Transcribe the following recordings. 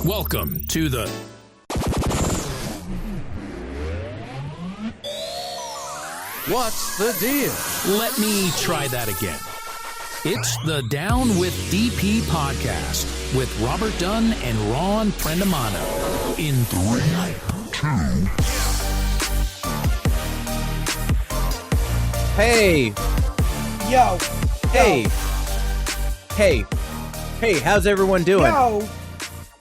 Welcome to the What's the deal? Let me try that again. It's the Down with DP podcast with Robert Dunn and Ron Prendamano in 3, 2. Hey. Yo. Hey. Hey. Hey, how's everyone doing? Yo.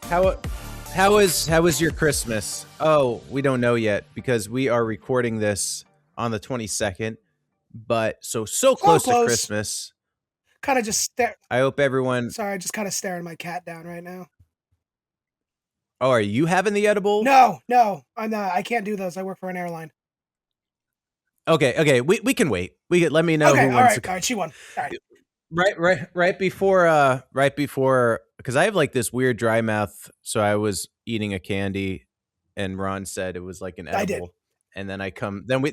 How was your Christmas? Oh, we don't know yet because we are recording this on the 22nd, but so close to Christmas. Kind of just stare. I hope everyone. Sorry, just kind of staring my cat down right now. Oh, are you having the edible? No, I'm not. I can't do those. I work for an airline. Okay. We can wait. Let me know who wants to. All right, she won. All right. Right before, because I have like this weird dry mouth, so I was eating a candy, and Ron said it was like an edible. I did. And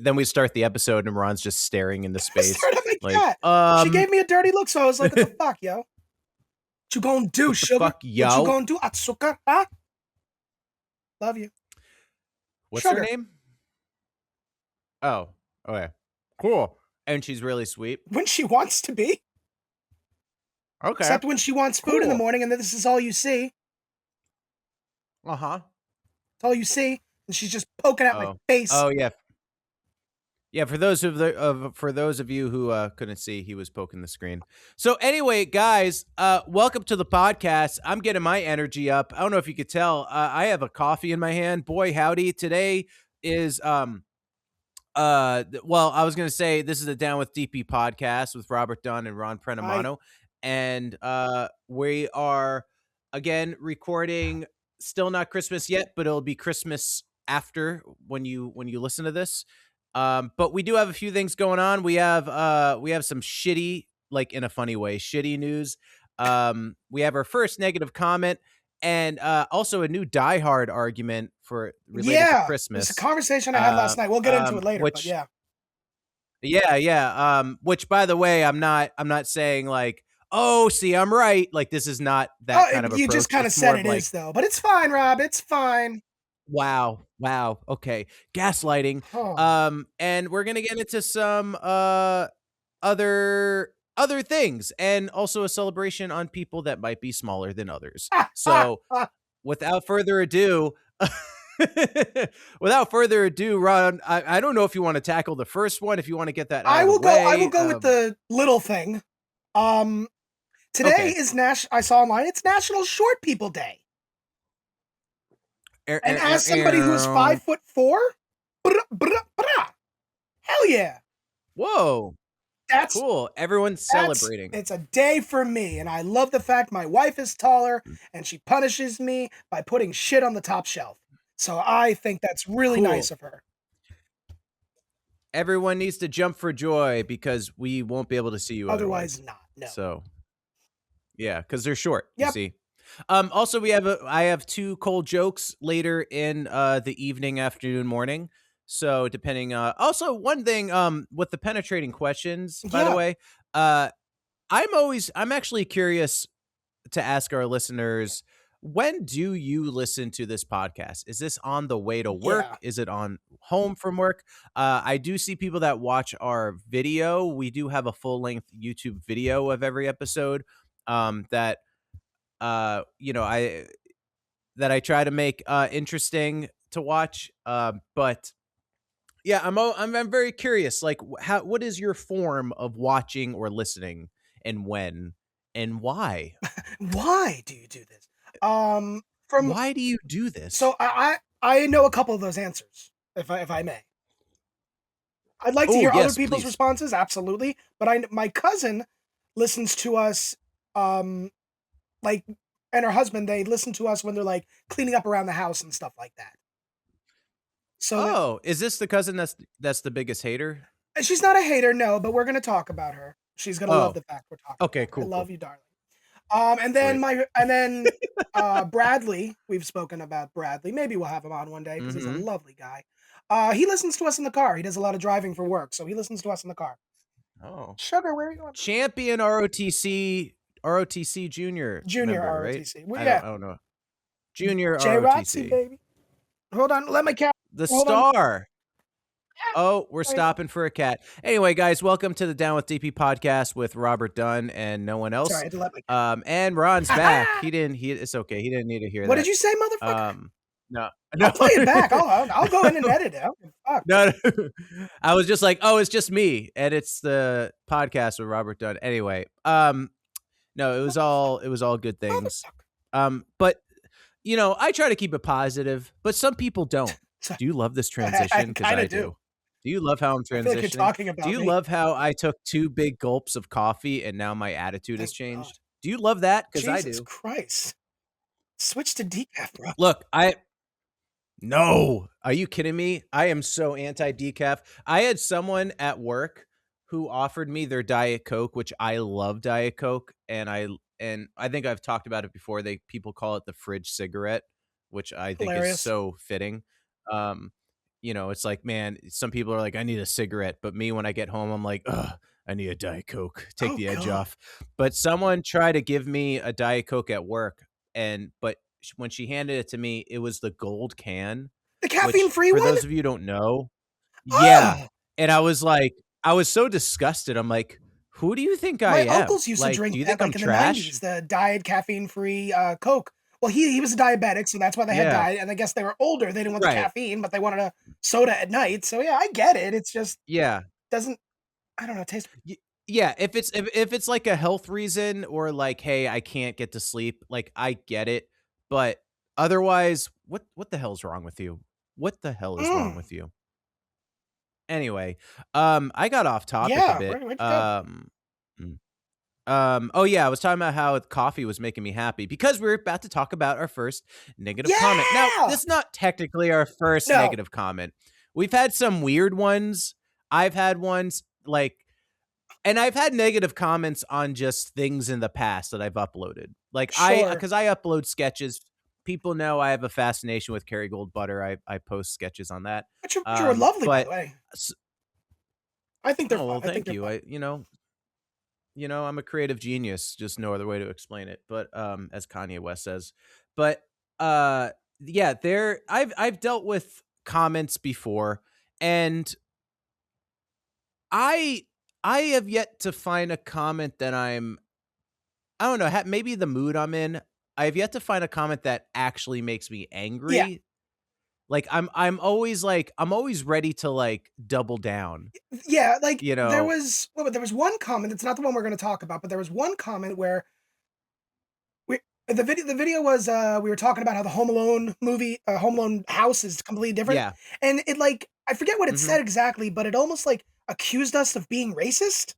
then we start the episode, and Ron's just staring into space. Staring at my cat. She gave me a dirty look, so I was like, "What the fuck, yo? What you gonna do, sugar? Fuck, yo? What you gonna do, Atsuka? Huh? Love you." What's her name? Oh, okay, cool. And she's really sweet. When she wants to be. Okay. Except when she wants food in the morning, and then this is all you see. Uh-huh. It's all you see, and she's just poking at my face. Oh yeah. Yeah, for those of you who couldn't see, he was poking the screen. So anyway, guys, welcome to the podcast. I'm getting my energy up. I don't know if you could tell. I have a coffee in my hand. Boy, howdy. Today is well, I was going to say this is the Down with DP podcast with Robert Dunn and Ron Prendamano. And we are again recording. Still not Christmas yet, but it'll be Christmas after when you listen to this. But we do have a few things going on. We have some shitty, like in a funny way, shitty news. We have our first negative comment, and also a new Die Hard argument related to Christmas. It's a conversation I had last night. We'll get into it later. But yeah. Which, by the way, I'm not saying like, oh, see, I'm right. Like, this is not that kind of approach. You just kind of said it is, though. But it's fine, Rob. It's fine. Wow. Okay. Gaslighting. Oh. And we're going to get into some other things, and also a celebration on people that might be smaller than others. So without further ado, Ron, I don't know if you want to tackle the first one, if you want to get that out of the way. I will go with the little thing. Today is I saw online, it's National Short People Day. And as somebody who's 5'4", hell yeah. Whoa. That's cool. Everyone's celebrating. It's a day for me, and I love the fact my wife is taller, and she punishes me by putting shit on the top shelf. So I think that's really nice of her. Everyone needs to jump for joy because we won't be able to see you otherwise. Not. No. So, yeah, because they're short. Yep. You see. Also, I have two cold jokes later in the evening, afternoon, morning. So depending. Also, one thing with the penetrating questions, by the way, I'm actually curious to ask our listeners, when do you listen to this podcast? Is this on the way to work? Yeah. Is it on home from work? I do see people that watch our video. We do have a full-length YouTube video of every episode that I try to make interesting to watch. But yeah, I'm very curious. Like, what is your form of watching or listening, and when, and why? Why do you do this? Why do you do this? So I know a couple of those answers, if I may. I'd like to hear other people's responses, absolutely. But my cousin listens to us, and her husband, they listen to us when they're like cleaning up around the house and stuff like that. So is this the cousin that's the biggest hater? She's not a hater, no, but we're gonna talk about her. She's gonna love the fact we're talking. Okay, cool. I love you, darling. And then Bradley, we've spoken about Bradley. Maybe we'll have him on one day because he's a lovely guy. He listens to us in the car. He does a lot of driving for work, so he listens to us in the car. Oh, Sugar, where are you going? Champion ROTC Junior Junior member, ROTC. Right? Well, I don't know. Junior J-Rotzy, ROTC. baby. Hold on, let my cat. The Hold star. Oh, we're stopping for a cat. Anyway, guys, welcome to the Down with DP podcast with Robert Dunn and no one else. Sorry, I had to let my cat. And Ron's back. It's okay. He didn't need to hear that. What did you say, motherfucker? No. I'll play it back. I'll go in and edit it. Fuck. No. I was just like, oh, it's just me, and it's the podcast with Robert Dunn. Anyway, no, it was all good things. But you know, I try to keep it positive, but some people don't. Do you love this transition? Because I do. Do you love how I'm transitioning? I feel like you're talking about Do you me. love how I took 2 big gulps of coffee and now my attitude has changed? God. Do you love that? Because I do. Jesus Christ. Switch to decaf, bro. Look, No. Are you kidding me? I am so anti-decaf. I had someone at work who offered me their Diet Coke, which I love Diet Coke, and I think I've talked about it before. People call it the fridge cigarette, which I think is so fitting. You know, it's like, man, some people are like, I need a cigarette, but me, when I get home, I'm like, ugh, I need a Diet Coke. Take the edge off. But someone tried to give me a Diet Coke at work, but when she handed it to me, it was the gold can. The caffeine-free one? For those of you who don't know. Yeah. And I was like, I was so disgusted. I'm like, who do you think I am? My uncles used to drink do you that think in trash? the 90s, the diet caffeine-free Coke. Well, he was a diabetic, so that's why they had diet. And I guess they were older. They didn't want the caffeine, but they wanted a soda at night. So yeah, I get it. It's just doesn't, I don't know, taste. Yeah, if it's like a health reason or like, hey, I can't get to sleep, like I get it. But otherwise, what the hell's wrong with you? What the hell is wrong with you? Anyway, I got off topic a bit. Where'd you go? Oh yeah, I was talking about how coffee was making me happy because we're about to talk about our first negative comment. Now, this is not technically our first negative comment. We've had some weird ones. I've had ones and I've had negative comments on just things in the past that I've uploaded. Like because I upload sketches. People know I have a fascination with Kerry Goldbutter. I post sketches on that. Which are lovely, by the way. I think they're fun. Well, thank you. You know, I'm a creative genius. Just no other way to explain it. But as Kanye West says. But yeah, I've dealt with comments before, and I have yet to find a comment that I don't know, maybe the mood I'm in. I have yet to find a comment that actually makes me angry. Yeah. Like I'm always ready to double down. Yeah, like you know, there was one comment. It's not the one we're going to talk about, but there was one comment where the video was we were talking about how the Home Alone movie, Home Alone house is completely different. Yeah, and it I forget what it said exactly, but it almost accused us of being racist.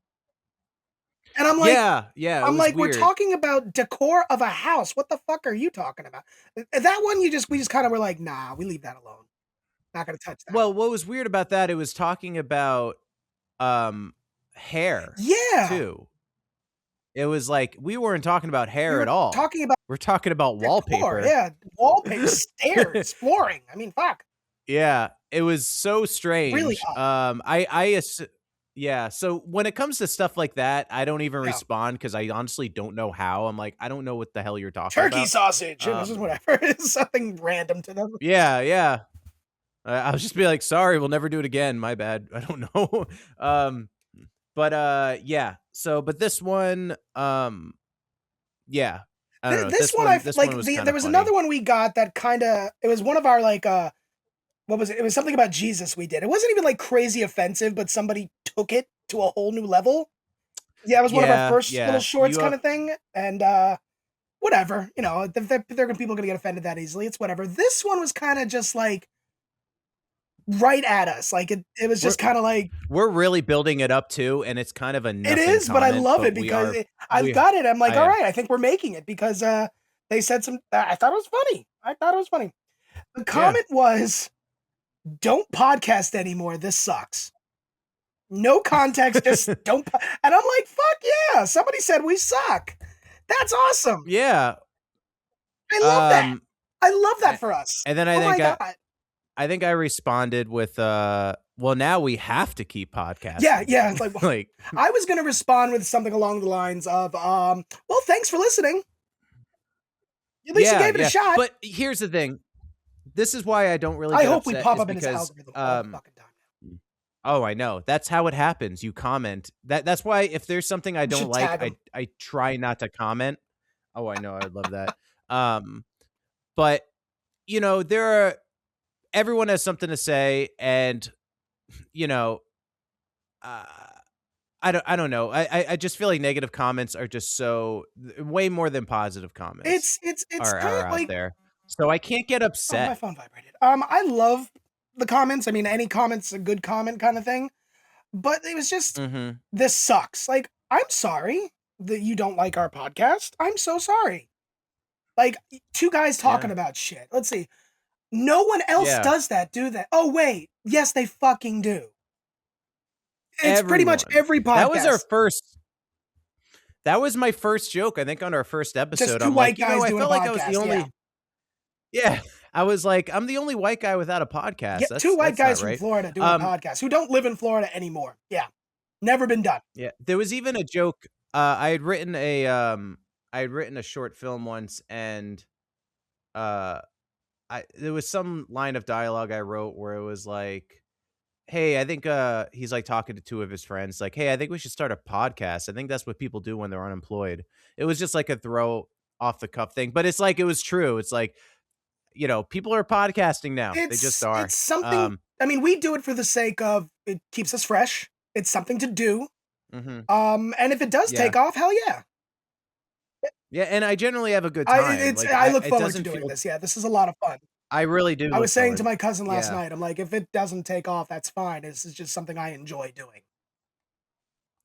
And I'm like, I'm like, weird. We're talking about decor of a house. What the fuck are you talking about? That one, we just kind of were like, nah, we leave that alone. Not gonna touch that. Well, what was weird about that? It was talking about hair. Yeah. Too. It was like we weren't talking about hair at all. We're talking about wallpaper. Yeah, wallpaper, stairs, flooring. I mean, fuck. Yeah, it was so strange. Really odd. Yeah, so when it comes to stuff like that, I don't even respond because I honestly don't know how. I'm like, I don't know what the hell you're talking about. Turkey sausage. This is whatever. It's something random to them. Yeah. I'll just be like, sorry, we'll never do it again. My bad. I don't know. Yeah. So, but this one, yeah. I don't know. This one was there was funny. Another one we got that it was one of our what was it? It was something about Jesus we did. It wasn't even crazy offensive, but somebody took it to a whole new level. Yeah, it was one of our first little shorts kind of thing. And whatever, you know, people gonna get offended that easily. It's whatever. This one was kind of just right at us. It was just kind of we're really building it up too, and it's kind of a nothing it is, comment, but I love it because I've got it. I'm like, all right, I think we're making it because they said some. I thought it was funny. The comment was, "Don't podcast anymore. This sucks." No context, just don't. And I'm like, fuck yeah! Somebody said we suck. That's awesome. Yeah, I love that. I love that for us. And then I think I responded with, well, now we have to keep podcasting. Yeah. It's like I was going to respond with something along the lines of, well, thanks for listening. At least you gave it a shot. But here's the thing. This is why I don't really. I hope we pop up in his algorithm all the fucking time. Oh, I know. That's how it happens. You comment. That's why if there's something I don't like, I try not to comment. Oh, I know. I would love that. But everyone has something to say, and I don't know. I just feel like negative comments are just so way more than positive comments. It's are out like, there. So I can't get upset. Oh, my phone vibrated. I love the comments. I mean, any comment's a good comment kind of thing. But it was just this sucks. Like, I'm sorry that you don't like our podcast. I'm so sorry. Like, two guys talking about shit. Let's see. No one else does that, do they? Oh, wait. Yes, they fucking do. It's pretty much every podcast. That was my first joke, I think, on our first episode. Just two white guys doing a podcast. I was the only. Yeah, I was like, I'm the only white guy without a podcast. Yeah, two white guys from Florida doing a podcast who don't live in Florida anymore. Yeah, never been done. Yeah, there was even a joke. I had written a short film once, and there was some line of dialogue I wrote where it was like, hey, I think he's like talking to two of his friends, like, hey, I think we should start a podcast. I think that's what people do when they're unemployed. It was just like a throw off the cuff thing, but it's like, it was true. It's like, people are podcasting now. They just are. It's something. I mean, we do it for the sake of it keeps us fresh. It's something to do. And if it does take off, hell yeah. Yeah, and I generally have a good time. I look forward to doing this. Yeah, this is a lot of fun. I really do. I was saying to my cousin last night, I'm like, if it doesn't take off, that's fine. This is just something I enjoy doing.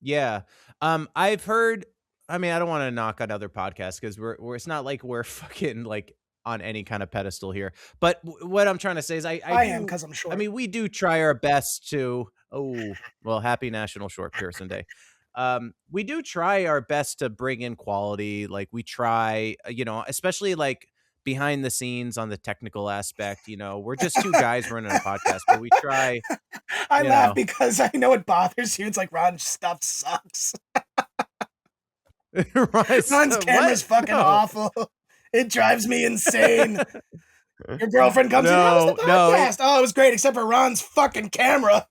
Yeah. I've heard, I mean, I don't want to knock on other podcasts because we're it's not like we're fucking like on any kind of pedestal here. But what I'm trying to say is I am, because I'm short. I mean, we do try our best to, happy National Short Person Day. We do try our best to bring in quality. Like we try, especially like behind the scenes on the technical aspect, we're just two guys running a podcast, but we try. I laugh because I know it bothers you. It's like, Ron's stuff sucks. Ron's camera's fucking awful. It drives me insane. Your girlfriend comes in, how was the podcast? Oh, it was great, except for Ron's fucking camera.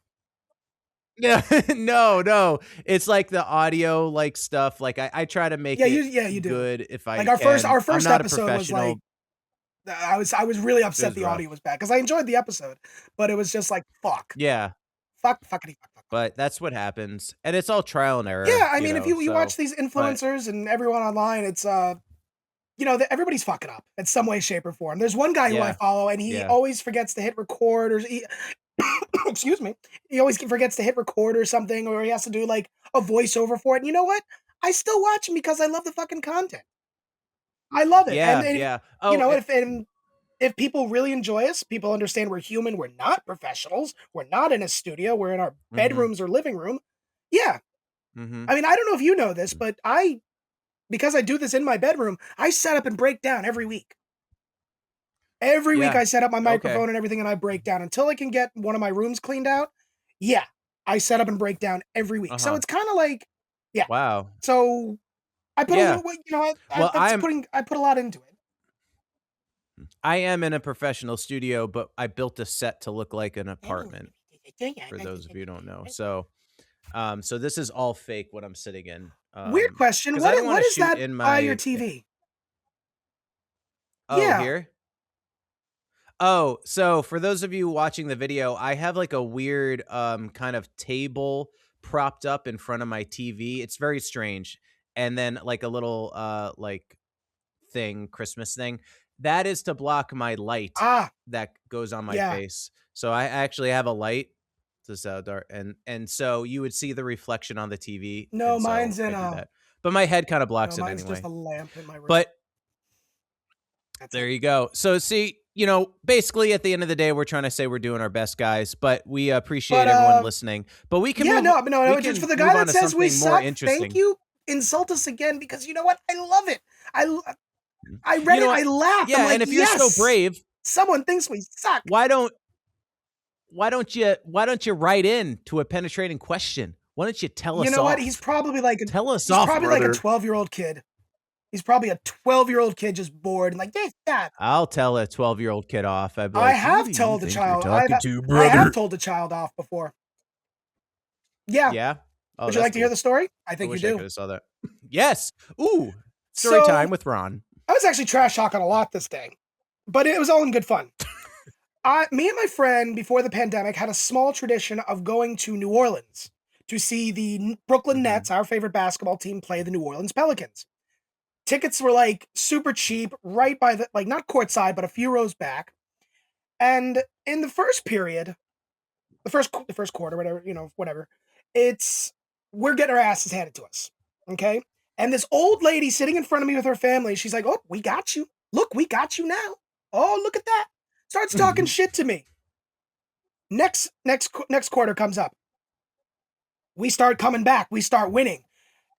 No. It's like the audio like stuff. Like I try to make you do good if I like our first episode was like I was really upset the audio was bad because I enjoyed the episode, but it was just like fuck. Yeah. Fuck. But that's what happens. And it's all trial and error. Yeah, I mean, if you watch these influencers and everyone online, it's everybody's fucking up in some way, shape, or form. There's one guy who I follow, and he always forgets to hit record, or excuse me, he always forgets to hit record or something, or he has to do like a voiceover for it. And you know what? I still watch him because I love the fucking content. I love it. Yeah. If people really enjoy us, people understand we're human. We're not professionals. We're not in a studio. We're in our bedrooms or living room. Yeah. I mean, I don't know if you know this, but because I do this in my bedroom, I set up and break down every week. Every week I set up my microphone and everything, and I break down until I can get one of my rooms cleaned out. Yeah, I set up and break down every week. So it's kind of like, wow. So I put a little, I put a lot into it. I am in a professional studio, but I built a set to look like an apartment. For those of you who don't know, so this is all fake. What I'm sitting in. Weird question. What is that by your TV? Oh, here. Oh, so for those of you watching the video, I have like a weird kind of table propped up in front of my TV. It's very strange. And then like a little like Christmas thing. That is to block my light that goes on my face. So I actually have a light. This dark, and so you would see the reflection on the TV. No, mine's in but my head kind of blocks it mine's anyway. Just a lamp in my room. But there you go. So see, basically at the end of the day, we're trying to say we're doing our best, guys, but we appreciate everyone listening. But we can no, just for the guy that says we suck, thank you. Insult us again, because you know what? I love it. I read it, I laughed. Yeah, like, and if you're so brave, someone thinks we suck. Why don't you write in to a penetrating question? Why don't you tell us? You know what? He's probably like tell us he's off, probably brother. like a 12-year-old kid. He's probably a 12-year-old kid just bored and like, this, that. I'll tell a 12-year-old kid off. I'd be I like, have "Who do told you a think child. you're I talking to, I brother?" have told a child off before. Yeah. Yeah. Oh, Would you that's like to hear cool. the story? I I think you wish I do. could have saw that. Yes. Ooh. Story So, time with Ron. I was actually trash talking a lot this day, but it was all in good fun. Me and my friend, before the pandemic, had a small tradition of going to New Orleans to see the Brooklyn Nets, our favorite basketball team, play the New Orleans Pelicans. Tickets were like super cheap, right by the, like, not courtside, but a few rows back. And in the first period, the first quarter, whatever, we're getting our asses handed to us. Okay. And this old lady sitting in front of me with her family, she's like, "Oh, we got you. Look, we got you now. Oh, look at that." Starts talking shit to me. Next quarter comes up. We start coming back. We start winning.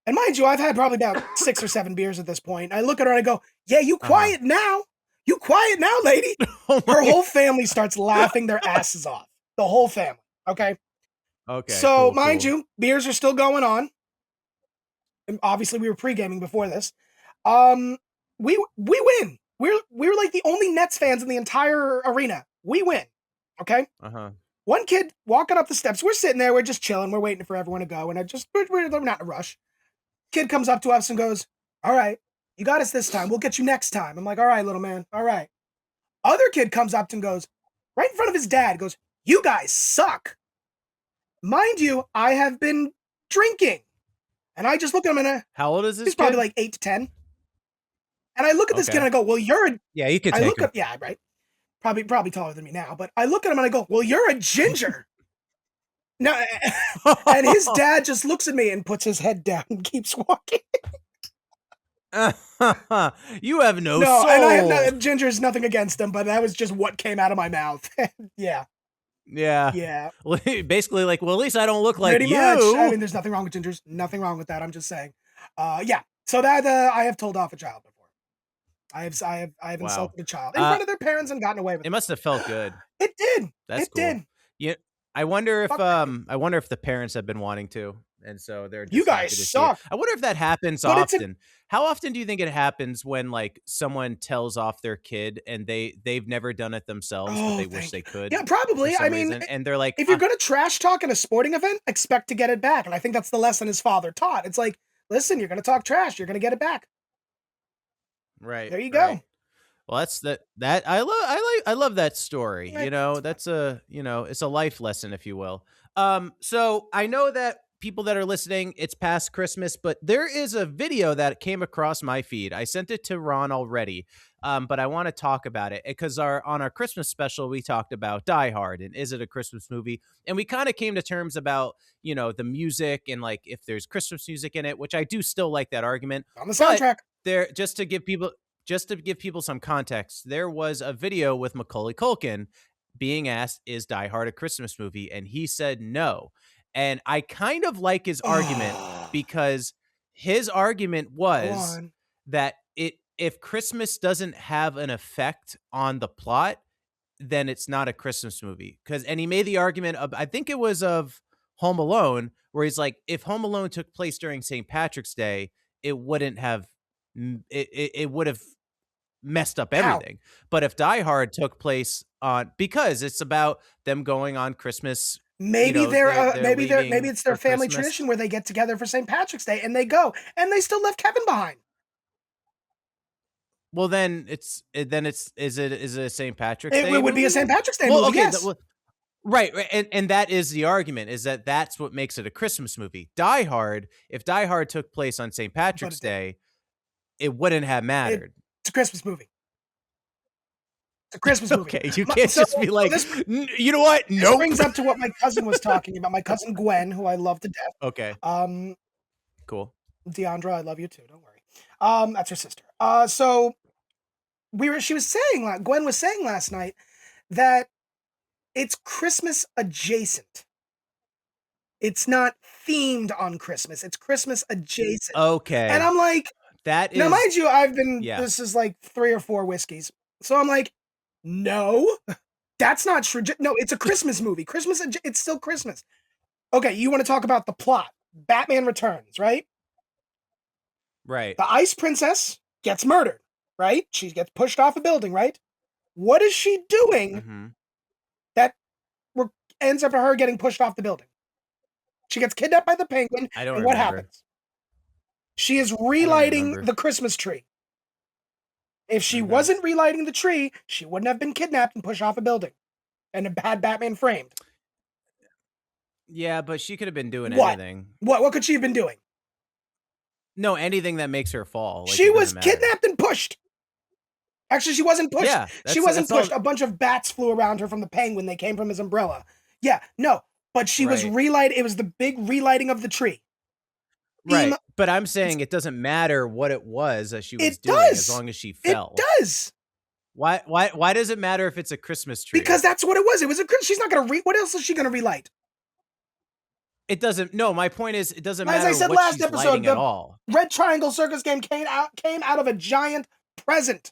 And mind you, I've had probably about 6 or 7 beers at this point. I look at her and I go, "Yeah, you quiet now. You quiet now, lady." Her whole family starts laughing their asses off. The whole family. Okay. Okay. So cool, mind cool. you, beers are still going on. And obviously, we were pre-gaming before this. We win. We're like the only Nets fans in the entire arena. We win. Okay. One kid walking up the steps. We're sitting there. We're just chilling. We're waiting for everyone to go, and we're not in a rush. Kid comes up to us and goes, "All right, you got us this time. We'll get you next time." I'm like, "All right, little man. All right." Other kid comes up and goes, right in front of his dad, goes, "You guys suck." Mind you, I have been drinking. And I just look at him and how old is this? He's probably like 8 to 10. And I look at this kid and I go, "Well, you're a..." Yeah, you could take him. Yeah, right. Probably taller than me now. But I look at him and I go, "Well, you're a ginger." No, and his dad just looks at me and puts his head down and keeps walking. You have no No, soul. and Ginger's nothing against him, but that was just what came out of my mouth. Yeah. Yeah. Basically, like, well, at least I don't look like Pretty you. much. I mean, there's nothing wrong with gingers. Nothing wrong with that. I'm just saying. Yeah. So that I have told off a child before. I have insulted a child in front of their parents and gotten away with it. It must have felt good. It did. That's it cool. did. Yeah. I wonder if the parents have been wanting to, and so they're just you guys suck. I wonder if that happens often. How often do you think it happens when like someone tells off their kid and they've never done it themselves, but they wish they could? Yeah, probably. I mean, and they're like, if you're gonna trash talk in a sporting event, expect to get it back. And I think that's the lesson his father taught. It's like, listen, you're gonna talk trash, you're gonna get it back. Right. There you go. Well, that's that I love that story. You know, that's it's a life lesson, if you will. So I know that people that are listening, it's past Christmas, but there is a video that came across my feed. I sent it to Ron already, but I want to talk about it because on our Christmas special, we talked about Die Hard and is it a Christmas movie? And we kind of came to terms about, the music and like if there's Christmas music in it, which I do still like that argument. On the soundtrack. But just to give people some context, there was a video with Macaulay Culkin being asked, is Die Hard a Christmas movie? And he said no. And I kind of like his argument because his argument was that if Christmas doesn't have an effect on the plot, then it's not a Christmas movie. And he made the argument of, I think it was of Home Alone, where he's like, if Home Alone took place during St. Patrick's Day, it wouldn't have it would have messed up everything. But if Die Hard took place because it's about them going on Christmas, maybe maybe it's their family tradition where they get together for St. Patrick's Day and they go and they still left Kevin behind. Well, then is it a St. Patrick's Day? It would be a St. Patrick's Day movie. Okay, yes. Right, and that is the argument, is that's what makes it a Christmas movie. Die Hard, if Die Hard took place on St. Patrick's Day, it wouldn't have mattered. It's a Christmas movie. It's a Christmas movie. Okay, you can't just be like, you know what? No. This brings up to what my cousin was talking about. My cousin Gwen, who I love to death. Okay. Cool. Deandra, I love you too. Don't worry. That's her sister. So Gwen was saying last night that it's Christmas adjacent. It's not themed on Christmas. It's Christmas adjacent. Okay. And I'm like, now mind you, this is like 3 or 4 whiskeys. So I'm like, no, that's not true. No, it's a Christmas movie. It's still Christmas. Okay, you want to talk about the plot. Batman Returns, right? Right. The Ice Princess gets murdered, right? She gets pushed off a building, right? What is she doing that ends up her getting pushed off the building? She gets kidnapped by the penguin, and what happens? She is relighting the Christmas tree. If she wasn't relighting the tree, she wouldn't have been kidnapped and pushed off a building and had Batman framed. Yeah, but she could have been doing anything. What could she have been doing? No, anything that makes her fall. Like, she was kidnapped and pushed. Actually, she wasn't pushed. Yeah, she wasn't pushed. A bunch of bats flew around her from the penguin. They came from his umbrella. Yeah, no. But she was relighting. It was the big relighting of the tree. Right. But I'm saying it doesn't matter what it was that she was doing as long as she fell. It does. Why does it matter if it's a Christmas tree? Because that's what it was. It was a Christmas. She's not going to what else is she going to relight? It doesn't. No, my point is, it doesn't matter. As I said last episode, the all. Red Triangle Circus game came out of a giant present.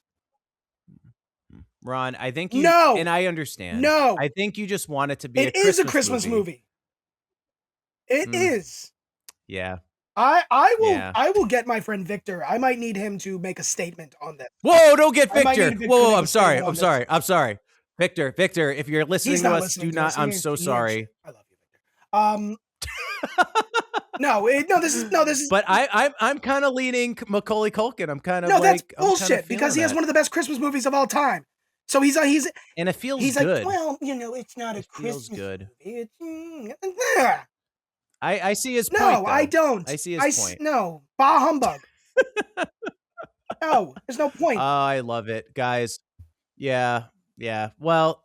Ron, I think you. No, and I understand. No, I think you just want it to be. It is a Christmas movie. It is. Yeah. I will get my friend Victor. I might need him to make a statement on this. Whoa, don't get Victor. Whoa, I'm sorry. Victor, if you're listening to us, do not. I'm so sorry. I love you, Victor. No, this is. But I'm kind of leaning Macaulay Culkin. I'm kind of that's bullshit because he has one of the best Christmas movies of all time. So he's and it feels he's good. Like, well, it's not a Christmas good. Movie. I see his point. No, I don't. I see his point. No, bah humbug. No, there's no point. Oh, I love it, guys. Yeah. Well,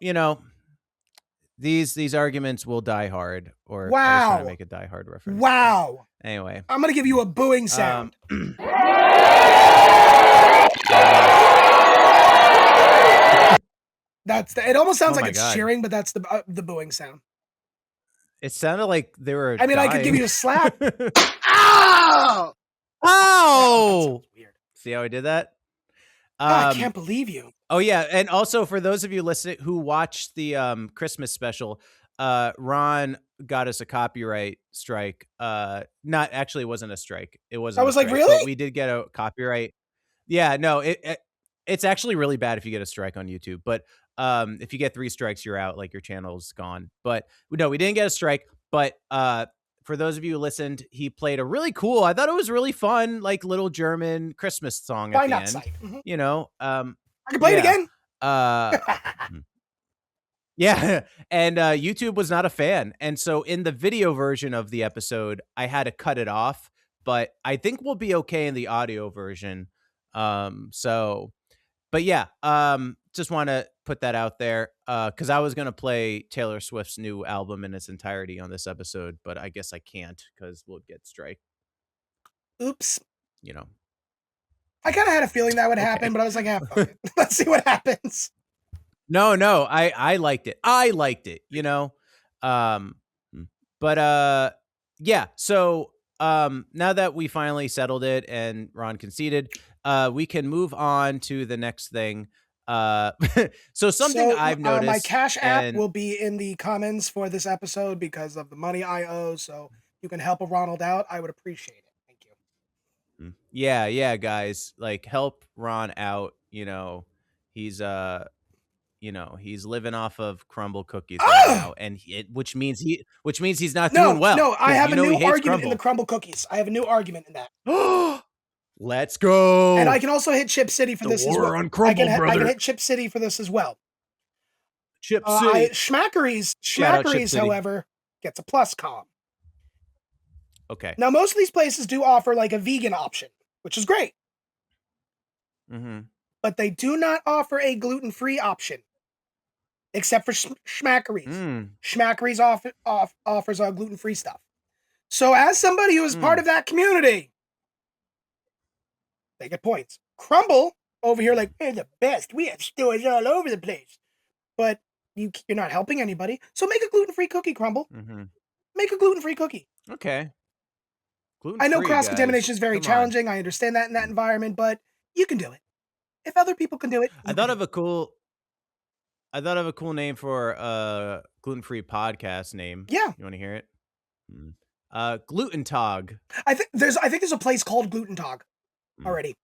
these arguments will die hard. Or wow, I was trying to make a Die Hard reference. Wow. Anyway, I'm gonna give you a booing sound. It almost sounds like it's cheering, but that's the booing sound. It sounded like they were. I mean, dying. I could give you a slap. Ow! Oh! Weird. See how I did that? I can't believe you. Oh yeah, and also for those of you listening who watched the Christmas special, Ron got us a copyright strike. Not actually, it wasn't a strike. It wasn't. I was like, really? But we did get a copyright. Yeah, no, it's actually really bad if you get a strike on YouTube, but. If you get 3 strikes, you're out, like your channel's gone. But no, we didn't get a strike. But for those of you who listened, he played a really cool, I thought it was really fun, like little German Christmas song at the end. Mm-hmm. I can play it again. Yeah. And YouTube was not a fan. And so in the video version of the episode, I had to cut it off, but I think we'll be okay in the audio version. But yeah, just want to put that out there because I was going to play Taylor Swift's new album in its entirety on this episode, but I guess I can't because we'll get strike. Oops. I kind of had a feeling that would happen, but I was like, fuck it. Let's see what happens. No, I liked it. But yeah, so now that we finally settled it and Ron conceded, we can move on to the next thing. So I've noticed, my Cash App will be in the comments for this episode because of the money I owe. So you can help Ronald out. I would appreciate it. Thank you. Yeah, guys, like help Ron out. He's he's living off of crumble cookies right now, and which means he's not doing well. No, I have a new argument in the crumble cookies. I have a new argument in that. Let's go. And I can also hit Chip City for this as well. On crumble, I can hit Chip City for this as well. Chip City. Schmackery's, however, gets a plus column. Okay. Now, most of these places do offer like a vegan option, which is great. Mm-hmm. But they do not offer a gluten-free option, except for Schmackery's. Schmackery's offers gluten-free stuff. So as somebody who is part of that community, they get points. Crumble over here, like, we're the best. We have stores all over the place. But you're not helping anybody. So make a gluten-free cookie, Crumble. Mm-hmm. Make a gluten-free cookie. Okay. I know cross-contamination is very challenging. I understand that in that environment, but you can do it. If other people can do it. I thought of a cool name for a gluten-free podcast name. Yeah. You want to hear it? Gluten Tog. I think there's a place called Gluten Tog already.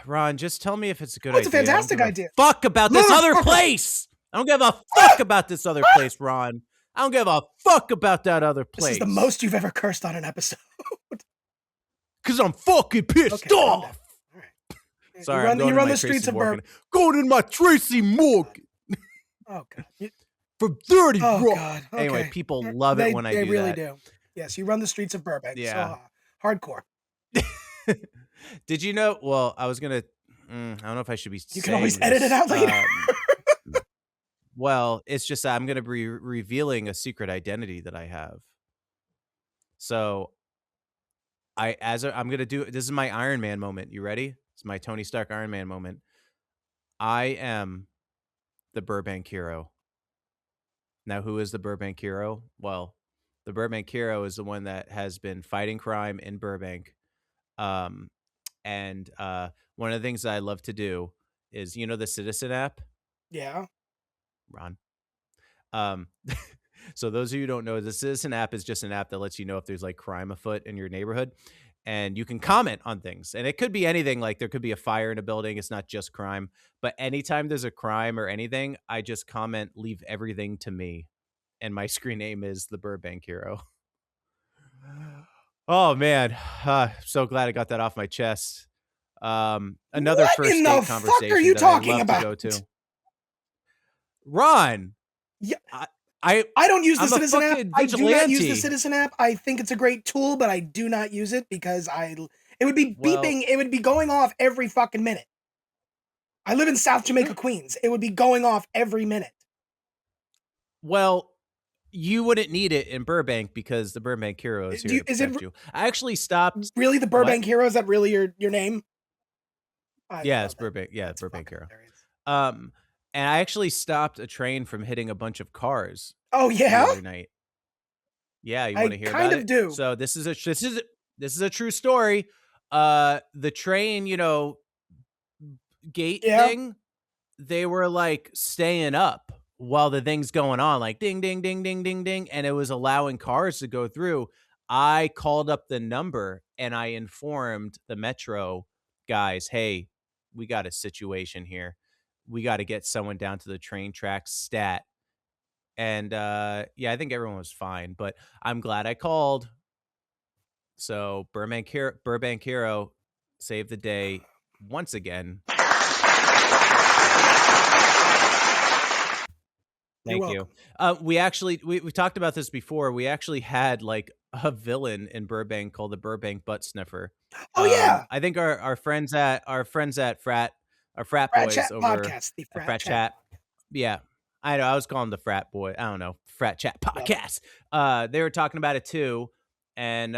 Ron, just tell me if it's a good idea. It's a fantastic idea. Fuck about this other place. I don't give a fuck about this other place, Ron. I don't give a fuck about that other place. This is the most you've ever cursed on an episode. Because I'm fucking pissed off. All right. Sorry, you run the streets of Burbank. Going in my Tracy Morgan. Oh, God. From 30 Oh, Rock. God. Okay. Anyway, people love it when I do that. They really do. Yes, you run the streets of Burbank. Yeah. So, hardcore. Did you know? Well, I was going to, I don't know if I should be You can always edit it out later. Well, it's just I'm going to be revealing a secret identity that I have. So I'm going to do, this is my Iron Man moment. You ready? It's my Tony Stark Iron Man moment. I am the Burbank Hero. Now, who is the Burbank Hero? Well, the Burbank Hero is the one that has been fighting crime in Burbank. And one of the things that I love to do is, you know, the Citizen app? Yeah. Ron. So those of you who don't know, the Citizen app is just an app that lets you know if there's like crime afoot in your neighborhood, and you can comment on things. And it could be anything, like there could be a fire in a building. It's not just crime, but anytime there's a crime or anything, I just comment, leave everything to me. And my screen name is the Burbank Hero. Oh man. So glad I got that off my chest. Another what first in date the conversation fuck are you that talking I love about? to go to. Ron. Yeah. I don't use the Citizen app. vigilante. I do not use the Citizen app. I think it's a great tool, but I do not use it because it would be beeping. It would be going off every fucking minute. I live in South Jamaica, Queens. It would be going off every minute. Well, you wouldn't need it in Burbank because the Burbank Hero is here to protect you. I actually stopped. Really, the Burbank Hero? Is that really your name? Yeah, it's Burbank. Yeah, Burbank Hero. And I actually stopped a train from hitting a bunch of cars. Oh yeah. The other night. Yeah, you want to hear about it? I kind of do. So this is a true story. The train, you know, gate thing, they were like staying up while the thing's going on, like ding, ding, ding, ding, ding, ding, and it was allowing cars to go through. I called up the number and I informed the Metro guys, hey, we got a situation here. We got to get someone down to the train tracks stat. And yeah, I think everyone was fine, but I'm glad I called. So Burbank Hero saved the day once again. Thank you. We talked about this before. We actually had like a villain in Burbank called the Burbank Butt Sniffer. Oh yeah. I think our friends at frat boys chat over podcast, the frat chat. Yeah. I know. I was calling the frat boy. I don't know. Frat chat podcast. They were talking about it too. And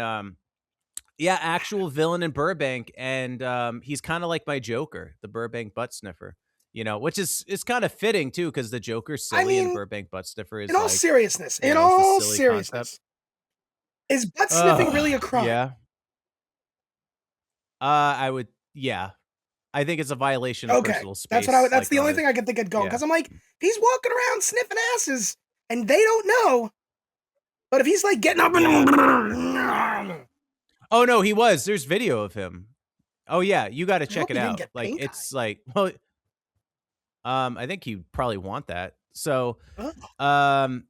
yeah, actual villain in Burbank. And he's kind of like my Joker, the Burbank Butt Sniffer. You know, which is kind of fitting too, because the Joker's silly and Burbank Butt Sniffer is in all seriousness. In all seriousness. Is butt sniffing really a crime? Yeah. I would. Yeah. I think it's a violation of personal space. That's the only thing I could think of going. Because I'm like, he's walking around sniffing asses and they don't know. But if he's like getting up and oh no, he was. There's video of him. Oh yeah, you got to check it out. Like it's like, well, I think you'd probably want that. So, ooh,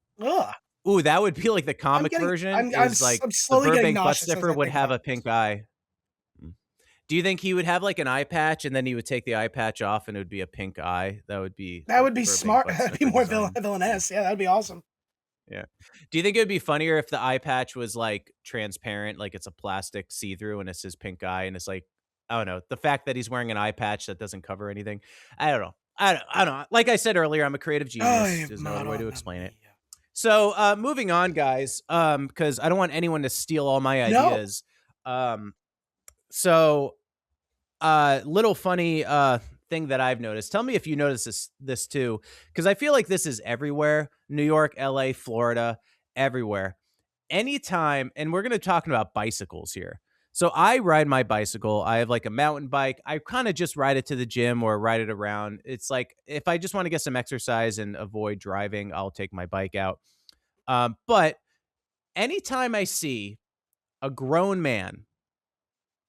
that would be like the comic version. Is like the Burbank Butt Sniffer would have a pink eye. Do you think he would have like an eye patch and then he would take the eye patch off and it would be a pink eye? That would be smart. That'd be more villainous. Yeah, that'd be awesome. Yeah. Do you think it would be funnier if the eye patch was like transparent, like it's a plastic see-through and it's his pink eye and it's like, I don't know, the fact that he's wearing an eye patch that doesn't cover anything. I don't know. I don't know. Like I said earlier, I'm a creative genius. There's no other way to explain it. So moving on, guys, because I don't want anyone to steal all my ideas. No. So, little funny thing that I've noticed. Tell me if you notice this too, because I feel like this is everywhere. New York, LA, Florida, everywhere. Anytime, and we're going to talk about bicycles here. So I ride my bicycle. I have like a mountain bike. I kind of just ride it to the gym or ride it around. It's like if I just want to get some exercise and avoid driving, I'll take my bike out. But anytime I see a grown man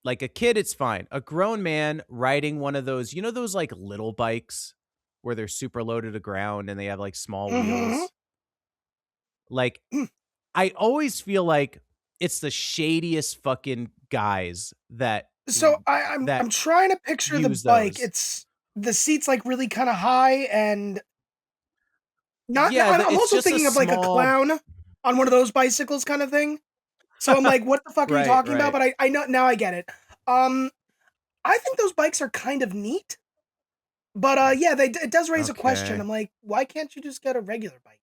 like a kid, it's fine. A grown man riding one of those, those like little bikes where they're super low to the ground and they have like small wheels. Like, I always feel like it's the shadiest fucking guys that. So I'm trying to picture the bike. It's the seats like really kind of high and I'm also thinking of like a clown on one of those bicycles kind of thing. So I'm like, what the fuck are you talking about? But I know now I get it. I think those bikes are kind of neat. But yeah, it does raise a question. I'm like, why can't you just get a regular bike?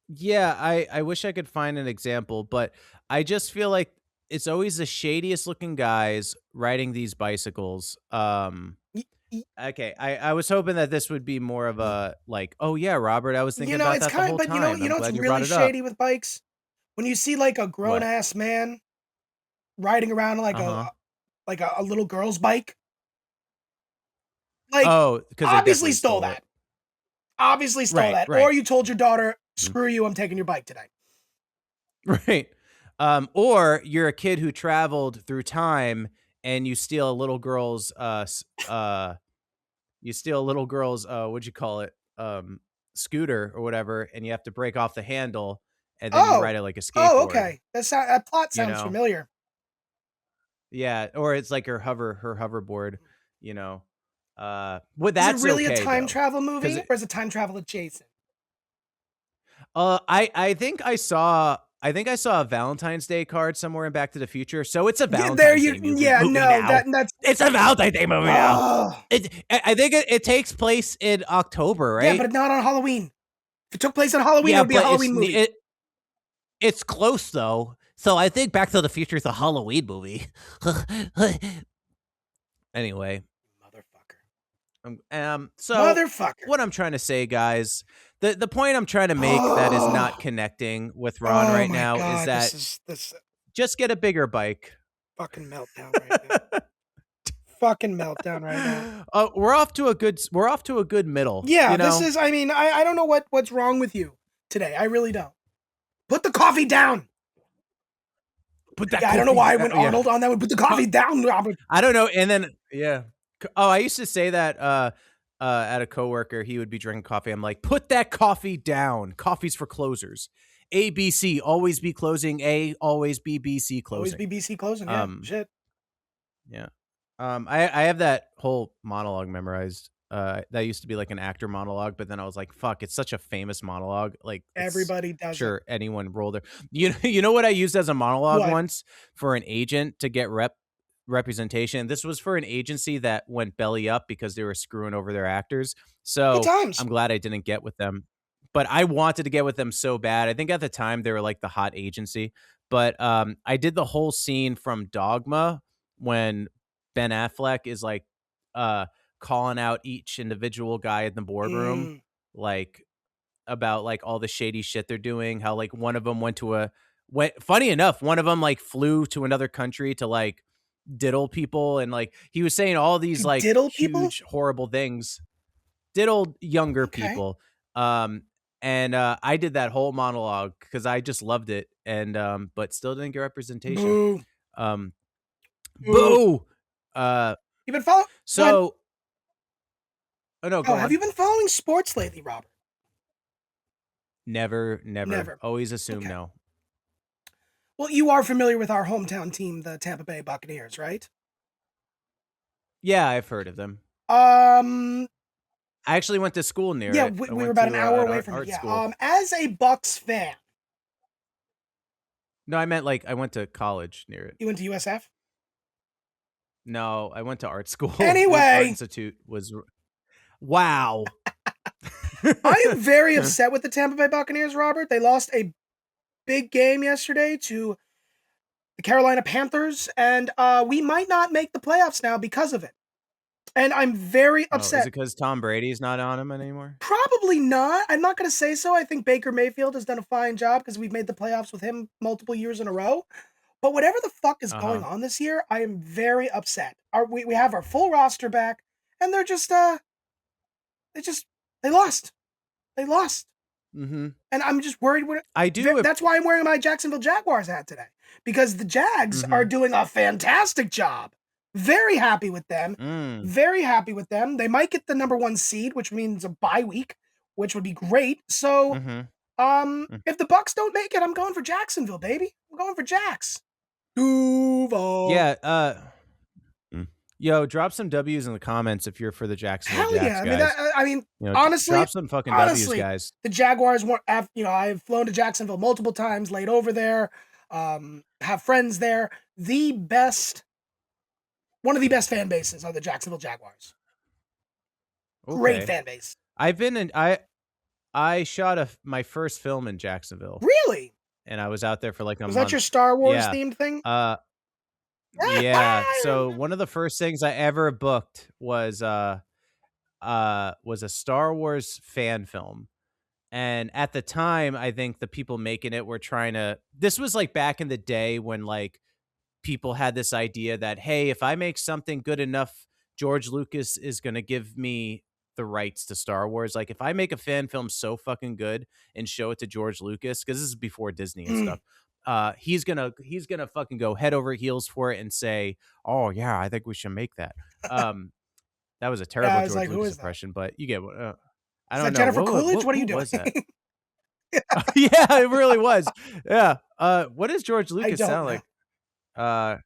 Yeah, I wish I could find an example, but I just feel like it's always the shadiest looking guys riding these bicycles. Okay, I was hoping that this would be more of a like, oh yeah, Robert, I was thinking about that the whole time. You know what's really shady with bikes? When you see like a grown ass man riding around like a little girl's bike. Like, because obviously stole that. Obviously stole that. Or you told your daughter, screw you, I'm taking your bike today. Right. Or you're a kid who traveled through time and you steal a little girl's what'd you call it? Scooter or whatever, and you have to break off the handle and then you ride it like a skateboard. Oh, okay. That plot sounds familiar. Yeah, or it's like her hoverboard, that's is it really okay, a time travel movie, or is it time travel adjacent? I think I saw a Valentine's Day card somewhere in Back to the Future, so it's a Valentine's Day movie. Yeah, no, it's a Valentine's Day movie now. I think it takes place in October, right? Yeah, but not on Halloween. If it took place on Halloween, it would be a Halloween movie. It's close though, so I think Back to the Future is a Halloween movie. Anyway. Motherfucker. What I'm trying to say, guys, the point I'm trying to make that is not connecting with Ron right now is that just get a bigger bike. Fucking meltdown right now. Fucking meltdown right now. We're off to a good middle. Yeah, this is. I mean, I don't know what's wrong with you today. I really don't. Put the coffee down. I don't know why I went Arnold on that one. Put the coffee down, Robert. I don't know. And then I used to say that at a coworker, he would be drinking coffee. I'm like, put that coffee down. Coffee's for closers. ABC, always be closing. A, always be BC closing. Always be BC closing. Yeah, shit. Yeah. I have that whole monologue memorized. That used to be like an actor monologue, but then I was like, fuck, it's such a famous monologue. Like everybody does. Sure, anyone rolled it. You know what I used as a monologue once for an agent to get representation. This was for an agency that went belly up because they were screwing over their actors. So I'm glad I didn't get with them, but I wanted to get with them so bad. I think at the time they were like the hot agency, but I did the whole scene from Dogma when Ben Affleck is like calling out each individual guy in the boardroom, like about like all the shady shit they're doing. How like one of them funny enough, one of them like flew to another country to like diddle people, and like he was saying all these like huge horrible things, diddled younger people. And I did that whole monologue because I just loved it, and but still didn't get representation. Boo. You've been following have on. you been following sports lately, Robert? Never. Always assume no. Well, you are familiar with our hometown team, the Tampa Bay Buccaneers, right? Yeah, I've heard of them. I actually went to school near it. Yeah, we were about an hour away from it. Yeah. As a Bucks fan. No, I meant like I went to college near it. You went to USF? No, I went to art school. Anyway. Art Institute was... Wow. I am very upset with the Tampa Bay Buccaneers, Robert. They lost a big game yesterday to the Carolina Panthers, and we might not make the playoffs now because of it. And I'm very upset. Is it because Tom Brady's not on them anymore? Probably not. I'm not going to say so. I think Baker Mayfield has done a fine job because we've made the playoffs with him multiple years in a row. But whatever the fuck is going on this year, I am very upset. We have our full roster back, and they're just they lost. They lost. Mm-hmm. And I'm just worried. That's why I'm wearing my Jacksonville Jaguars hat today. because the Jags are doing a fantastic job. Very happy with them. Very happy with them. They might get the number 1 seed, which means a bye week, which would be great. So, if the Bucks don't make it, I'm going for Jacksonville, baby. I'm going for Jax. Duval. Yeah. Yo, drop some W's in the comments if you're for the Jacksonville Jags, yeah. guys. I mean, you know, honestly, drop some fucking W's, guys. The Jaguars weren't. I've flown to Jacksonville multiple times, laid over there, have friends there. One of the best fan bases are the Jacksonville Jaguars. Okay. Great fan base. I've been in. I shot my first film in Jacksonville. Really? And I was out there for like a month. Was that your Star Wars themed thing? Yeah. So one of the first things I ever booked was a Star Wars fan film. And at the time, I think the people making it were trying to, this was like back in the day when like people had this idea that, hey, if I make something good enough, George Lucas is going to give me the rights to Star Wars. Like if I make a fan film so fucking good and show it to George Lucas, because this is before Disney and stuff, he's gonna fucking go head over heels for it and say, oh yeah, I think we should make that. That was a terrible George Lucas impression, but you get what I don't know. Jennifer Coolidge? What are you doing? Was that? Yeah, it really was. Yeah. What does George Lucas sound like? Yeah,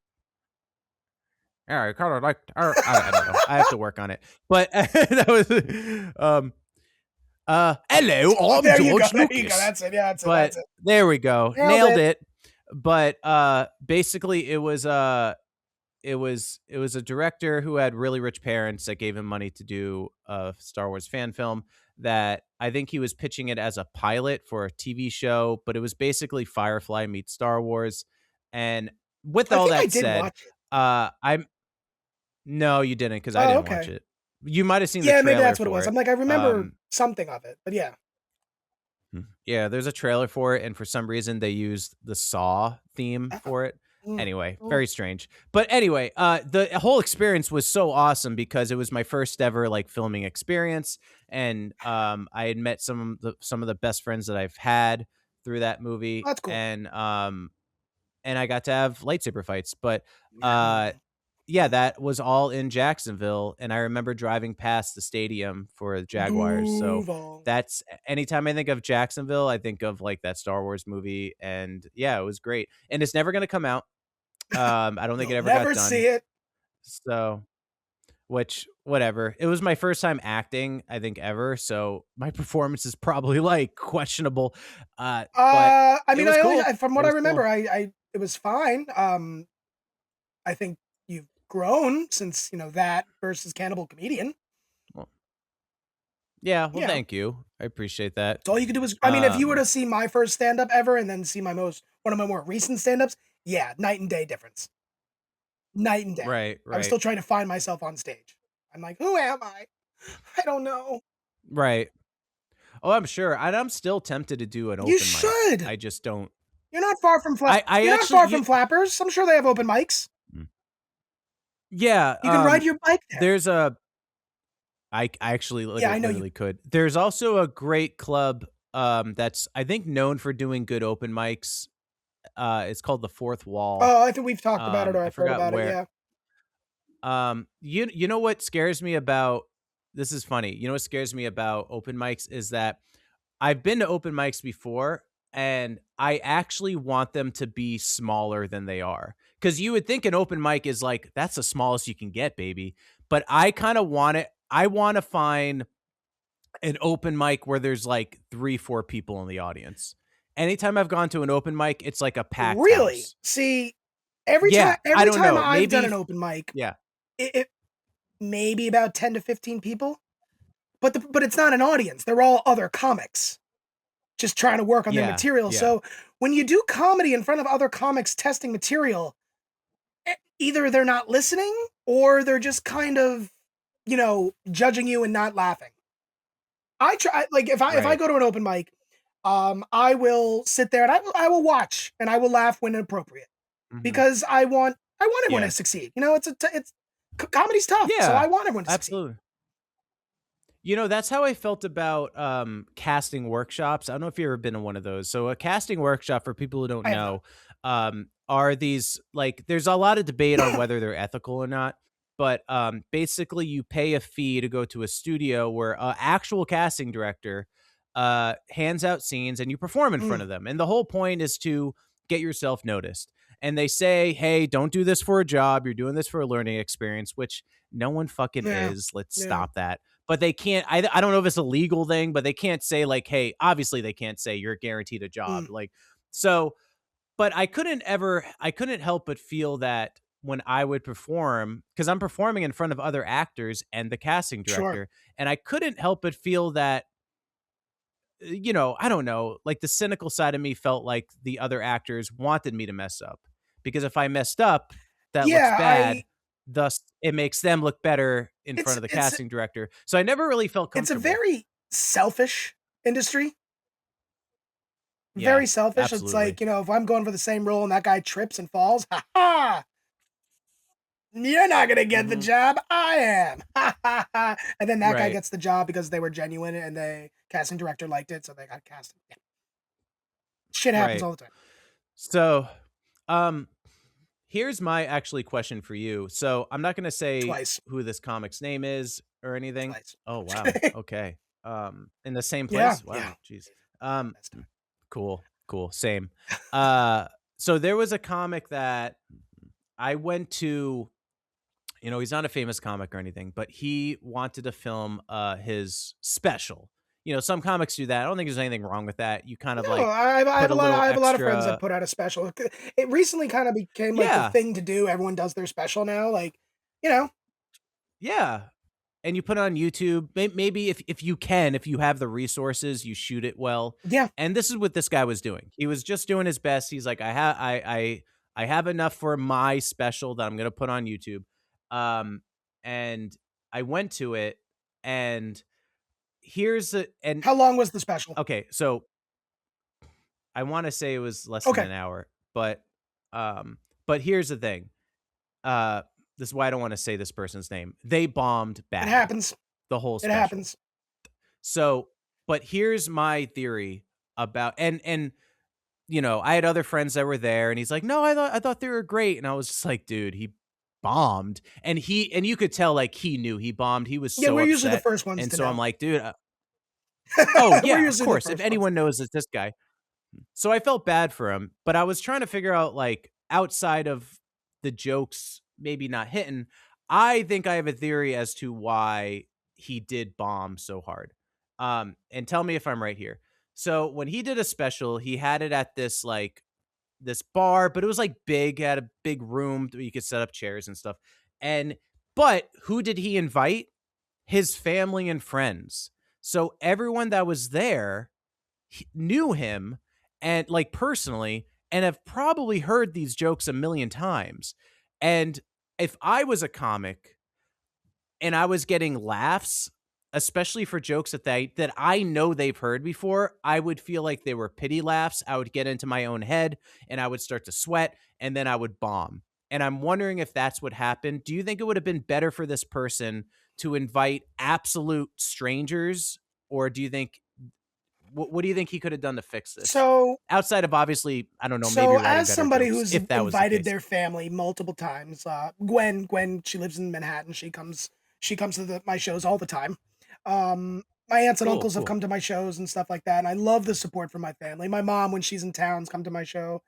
I kind of like. I don't know. I have to work on it. But that was. Hello, I'm George Lucas. That's it. Yeah, that's it. There we go. Nailed it. But basically, it was a director who had really rich parents that gave him money to do a Star Wars fan film. That I think he was pitching it as a pilot for a TV show, but it was basically Firefly meets Star Wars. And with all that said, no, you didn't, because I didn't watch it. You might have seen the trailer. Yeah, maybe that's what it was. I'm like, I remember something of it, but yeah. Yeah, there's a trailer for it, and for some reason they used the Saw theme for it. Anyway, very strange. But anyway, the whole experience was so awesome because it was my first ever like filming experience, and I had met some of the best friends that I've had through that movie. That's cool. And I got to have lightsaber fights, but yeah, that was all in Jacksonville, and I remember driving past the stadium for the Jaguars. So that's, anytime I think of Jacksonville, I think of like that Star Wars movie, and yeah, it was great. And it's never going to come out. I don't think it ever got done. Never see it. So, which, whatever. It was my first time acting, I think, ever. So my performance is probably like questionable. But I mean, cool. From what I remember, cool. It was fine. I think you've grown since, that versus Cannibal Comedian. Well, thank you. I appreciate that. So all you can do is, I mean, if you were to see my first stand-up ever and then see one of my more recent stand-ups, yeah, night and day difference. Night and day. Right. I'm still trying to find myself on stage. I'm like, who am I? I don't know. Right. Oh, I'm sure. I'm still tempted to do an open mic. You should. I just don't. You're not far from You're not far from Flappers. I'm sure they have open mics. Yeah. You can ride your bike there. There's I actually literally could. There's also a great club that's, I think, known for doing good open mics. It's called The Fourth Wall. Oh, I think we've talked about it, or I've heard about it, yeah. You know what scares me about, this is funny. You know what scares me about open mics is that I've been to open mics before, and I actually want them to be smaller than they are. Because you would think an open mic is like, that's the smallest you can get, baby. But I kind of want it. I want to find an open mic where there's like 3-4 people in the audience. Anytime I've gone to an open mic, it's like a packed house. See, every time I've done an open mic, it maybe about 10 to 15 people, but it's not an audience. They're all other comics just trying to work on their material. So when you do comedy in front of other comics testing material, either they're not listening or they're just kind of, judging you and not laughing. I try, like, if I go to an open mic, I will sit there and I will watch and I will laugh when appropriate, because I want everyone to succeed. It's comedy's tough, so I want everyone to succeed. That's how I felt about casting workshops. I don't know if you've ever been in one of those. So a casting workshop, for people who don't know, are these, like, there's a lot of debate on whether they're ethical or not, but basically you pay a fee to go to a studio where an actual casting director hands out scenes and you perform in front of them. And the whole point is to get yourself noticed. And they say, hey, don't do this for a job. You're doing this for a learning experience, which no one fucking is. Let's stop that. But they can't, I don't know if it's a legal thing, but they can't say like, hey, obviously they can't say you're guaranteed a job. Like, so, but I couldn't help but feel that when I would perform, because I'm performing in front of other actors and the casting director, and I couldn't help but feel that, you know, I don't know, like the cynical side of me felt like the other actors wanted me to mess up, because if I messed up, that looks bad. Thus, it makes them look better in front of the casting director. So I never really felt comfortable. It's a very selfish industry. Very selfish. Absolutely. It's like, you know, if I'm going for the same role and that guy trips and falls, ha, you're not going to get the job. I am. And then that guy gets the job because they were genuine and the casting director liked it, so they got casted. Yeah. Shit happens all the time. So, here's my actually question for you. So I'm not going to say who this comic's name is or anything. Oh, wow. Okay. In the same place? Wow. Jeez. Cool. Same. So there was a comic that I went to, you know, he's not a famous comic or anything, but he wanted to film his special. You know, some comics do that. I don't think there's anything wrong with that. You kind of I have a lot of friends that put out a special. It recently kind of became like the thing to do. Everyone does their special now. Like, you know. Yeah. And you put it on YouTube. Maybe if you can, if you have the resources, you shoot it well. Yeah. And this is what this guy was doing. He was just doing his best. He's like, I have enough for my special that I'm going to put on YouTube. And I went to it, and how long was the special? Okay, so I want to say it was less than an hour, but here's the thing. This is why I don't want to say this person's name. They bombed bad. It happens. The whole special. It happens. So, but here's my theory about, and you know, I had other friends that were there, and he's like, no, I thought they were great, and I was just like, dude, he bombed, and you could tell like he knew he bombed. He was so we're upset. Usually the first ones, and to so know. I'm like, dude. Oh yeah, of course. If anyone knows, it's this guy. So I felt bad for him, but I was trying to figure out, like, outside of the jokes maybe not hitting, I think I have a theory as to why he did bomb so hard. And tell me if I'm right here. So when he did a special, he had it at this bar, but it was like big, had a big room where you could set up chairs and stuff. But who did he invite? His family and friends. So everyone that was there knew him, and like personally, and have probably heard these jokes a million times. And if I was a comic and I was getting laughs, especially for jokes that I know they've heard before, I would feel like they were pity laughs. I would get into my own head and I would start to sweat, and then I would bomb. And I'm wondering if that's what happened. Do you think it would have been better for this person to invite absolute strangers, or do you think, what do you think he could have done to fix this? So outside of, obviously, I don't know. So maybe as somebody jokes, who's invited their family multiple times, Gwen, she lives in Manhattan. She comes to my shows all the time. My aunts and uncles have come to my shows and stuff like that, and I love the support from my family. My mom, when she's in town, has come to my show.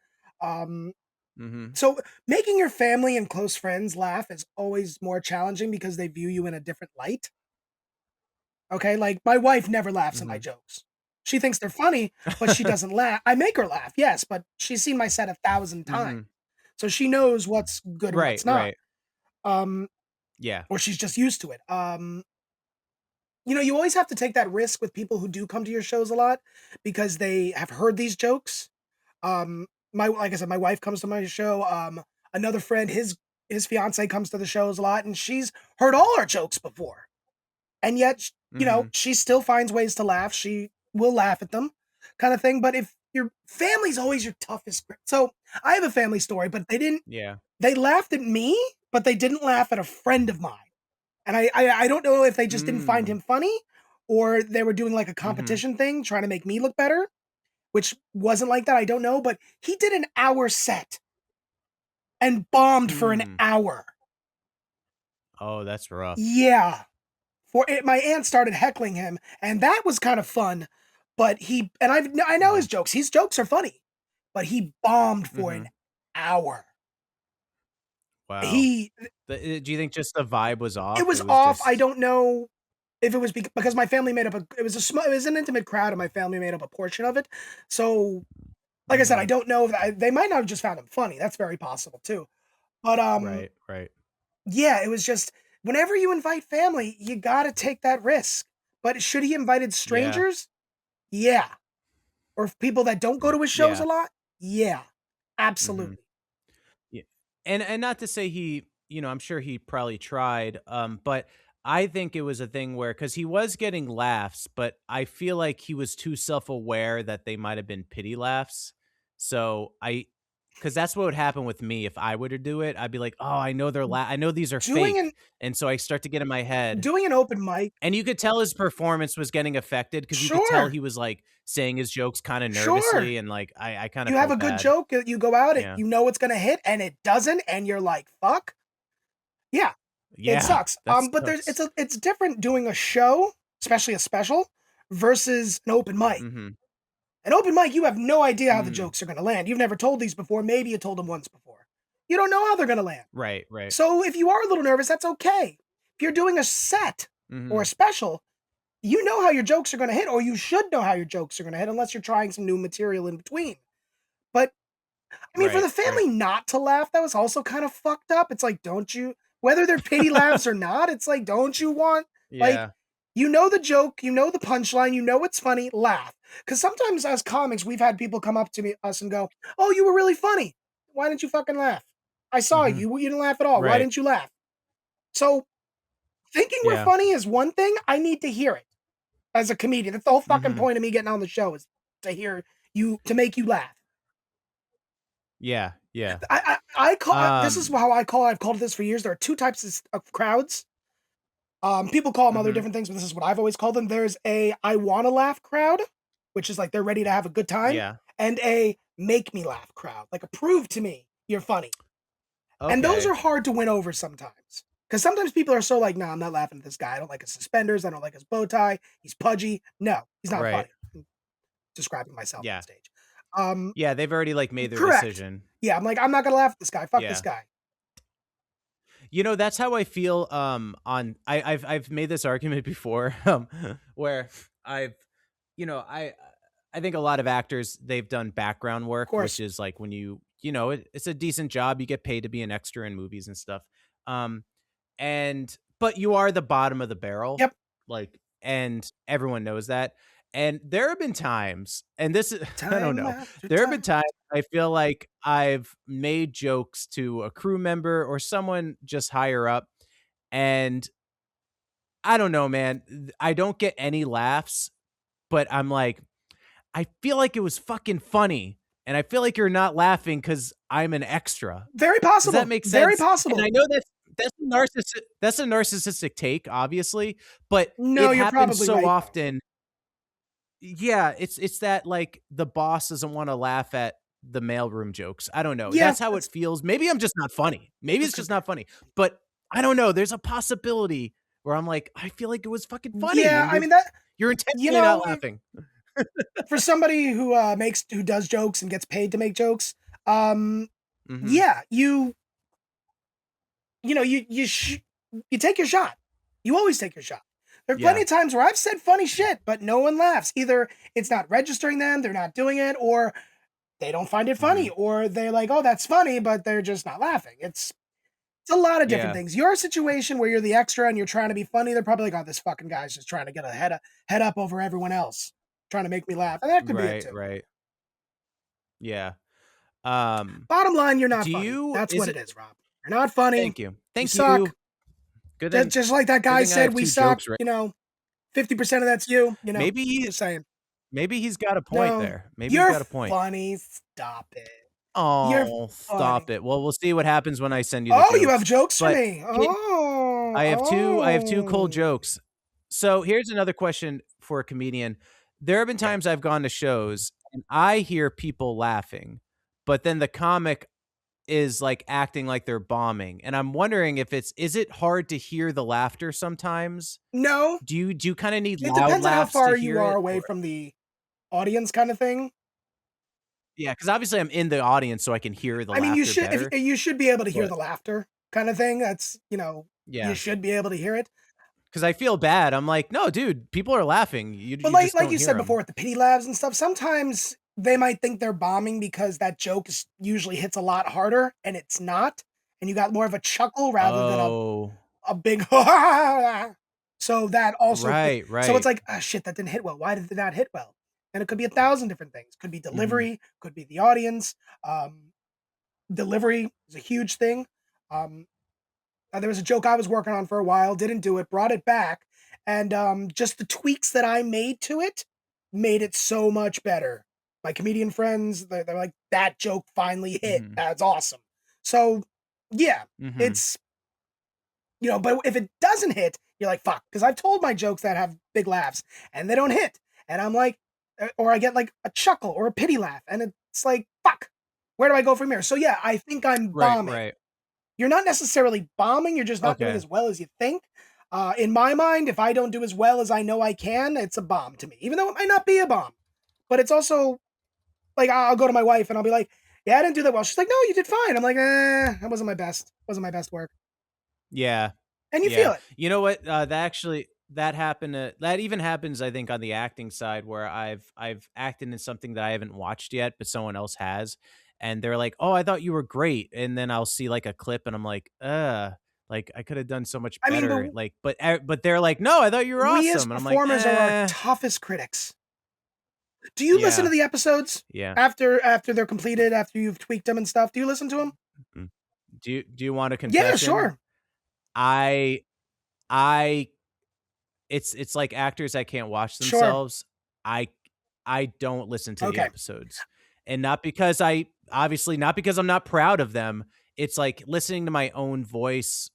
So making your family and close friends laugh is always more challenging because they view you in a different light. Okay, like my wife never laughs at my jokes. She thinks they're funny, but she doesn't laugh. I make her laugh, yes, but she's seen my set 1,000 times. So she knows what's good and what's not. Yeah. Or she's just used to it. You know, you always have to take that risk with people who do come to your shows a lot because they have heard these jokes. Like I said, my wife comes to my show. Another friend, his fiance comes to the shows a lot, and she's heard all our jokes before. And yet, you know, she still finds ways to laugh. She will laugh at them, kind of thing. But if your family's always your toughest grip. So I have a family story, but they didn't. Yeah. They laughed at me, but they didn't laugh at a friend of mine. And I don't know if they just didn't find him funny, or they were doing like a competition thing, trying to make me look better. which wasn't like that. I don't know, but he did an hour set and bombed for an hour. Oh, that's rough. Yeah. My aunt started heckling him, and that was kind of fun. But I know his jokes. His jokes are funny, but he bombed for an hour. Wow. Do you think just the vibe was off? It was off. I don't know if it was because my family made up it was an intimate crowd, and my family made up a portion of it. So, like I said, I don't know if they might not have just found him funny. That's very possible too. But right. Yeah, it was just whenever you invite family, you got to take that risk. But should he invited strangers? Yeah. Or people that don't go to his shows a lot? Yeah. Absolutely. Yeah. And not to say he, I'm sure he probably tried, but I think it was a thing where, because he was getting laughs, but I feel like he was too self-aware that they might have been pity laughs. So because that's what would happen with me if I were to do it. I'd be like, oh, I know I know these are fake, and so I start to get in my head. Doing an open mic, and you could tell his performance was getting affected because you could tell he was like saying his jokes kind of nervously, and like I kind of. You have a good joke, you go out, and you know it's gonna hit, and it doesn't, and you're like, fuck. Yeah, it sucks. But it's different doing a show, especially a special, versus an open mic. An open mic, you have no idea how the jokes are going to land. You've never told these before. Maybe you told them once before. You don't know how they're going to land. Right. So if you are a little nervous, that's okay. If you're doing a set or a special, you know how your jokes are going to hit, or you should know how your jokes are going to hit, unless you're trying some new material in between. But, I mean, for the family not to laugh, that was also kind of fucked up. It's like, whether they're pity laughs or not, it's like, don't you want, like, you know the joke, you know the punchline, you know it's funny, laugh. Because sometimes as comics, we've had people come up to us and go, oh, you were really funny. Why didn't you fucking laugh? I saw you didn't laugh at all. Why didn't you laugh? So thinking we're funny is one thing. I need to hear it as a comedian. That's the whole fucking point of me getting on the show, is to hear you, to make you laugh. Yeah. I call this is how I've called this for years. There are two types of crowds. People call them other different things, but this is what I've always called them. There's a I want to laugh crowd, which is like they're ready to have a good time, and a make me laugh crowd, like prove to me you're funny. Okay. And those are hard to win over sometimes, because sometimes people are so like, no, I'm not laughing at this guy. I don't like his suspenders. I don't like his bow tie. He's pudgy. No, he's not funny. I'm describing myself on stage. Yeah, they've already like made their decision. Yeah, I'm like, I'm not gonna laugh at this guy. Fuck this guy. That's how I feel. I've made this argument before, where I think a lot of actors, they've done background work, which is like when it's a decent job. You get paid to be an extra in movies and stuff. But you are the bottom of the barrel. Yep. Like, and everyone knows that. And there have been times, and this is, I don't know, there have been times I feel like I've made jokes to a crew member or someone just higher up, and I don't know, man, I don't get any laughs, but I'm like, I feel like it was fucking funny, and I feel like you're not laughing because I'm an extra. Very possible. Does that make sense? Very possible. And I know that's a narcissistic take, obviously, but no, it happens so right, often. Yeah, it's that like the boss doesn't want to laugh at the mailroom jokes. I don't know. That's how it feels. Maybe I'm just not funny. Maybe it's just not funny. But I don't know. There's a possibility where I'm like, I feel like it was fucking funny. Yeah, I mean that you're intentionally not laughing. For somebody who does jokes and gets paid to make jokes, yeah, you take your shot. You always take your shot. There are plenty of times where I've said funny shit, but no one laughs. Either it's not registering them, they're not doing it, or they don't find it funny, or they're like, oh, that's funny, but they're just not laughing. It's a lot of different things. Your situation where you're the extra and you're trying to be funny, they're probably like, oh, this fucking guy's just trying to get a head up over everyone else, trying to make me laugh. And that could be it too. Right. Yeah. Bottom line, you're not funny. That's what it is, Rob. You're not funny. Thank you. You suck. Good. Just like that guy said, we suck. Jokes, right? 50% of that's you. Maybe just saying. Maybe he's got a point there. Maybe he's got a point. Funny. Stop it. Oh, stop it. Well, we'll see what happens when I send you the jokes. You have jokes for me. Oh. I have two cold jokes. So here's another question for a comedian. There have been times I've gone to shows and I hear people laughing, but then the comic is like acting like they're bombing. And I'm wondering if is it hard to hear the laughter sometimes? No. Do you kind of need It loud depends on how laughs far to you hear are it? away from the audience kind of thing. Yeah, because obviously I'm in the audience, so I can hear the I mean, laughter you should better. you should be able to hear But the laughter kind of thing. That's, you yeah, should be able to hear it. because I feel bad. I'm like, no, dude, people are laughing. But You just like don't you hear said them. before with the pity laughs and stuff, sometimes they might think they're bombing because that joke usually hits a lot harder and it's not. And you got more of a chuckle rather than Oh, a big so that also right, so it's right. like, ah, shit, that didn't hit well. Why did it not hit well? And it could be 1,000 different things. Could be Mhm. delivery, could be the audience. Delivery is a huge thing. Um, there was a joke I was working on for a while, didn't do it, brought it back, and just the tweaks that I made to it made it so much better. My comedian friends, they're like, that joke finally hit. Mhm. That's awesome. So, yeah, Mhm. it's, but if it doesn't hit, you're like, fuck, because I've told my jokes that have big laughs and they don't hit. And I'm like, or I get like a chuckle or a pity laugh, and it's like, fuck, where do I go from here? So, yeah, I think I'm Right, bombing. right. You're not necessarily bombing, you're just not doing Okay. as well as you think. In my mind, if I don't do as well as I know I can, it's a bomb to me, even though it might not be a bomb. But it's also like I'll go to my wife and I'll be like, "Yeah, I didn't do that well." She's like, "No, you did fine." I'm like, that wasn't my best. Wasn't my best work." Yeah. And you Yeah. feel it. You know what? That happened. That even happens, I think, on the acting side, where I've acted in something that I haven't watched yet, but someone else has, and they're like, "Oh, I thought you were great," and then I'll see like a clip, and I'm like I could have done so much I mean, better. Like, but they're like, "No, I thought you were we as awesome," and I'm like, performers are our toughest critics. Do you listen to yeah, the episodes yeah." after they're completed, after you've tweaked them and stuff? Do you listen to them? Mhm. Do you want a Yeah, confession? sure. I I it's like actors that can't watch Sure. themselves. I I don't listen to the Okay. episodes. And not because not because I'm not proud of them. It's like listening to my own voice.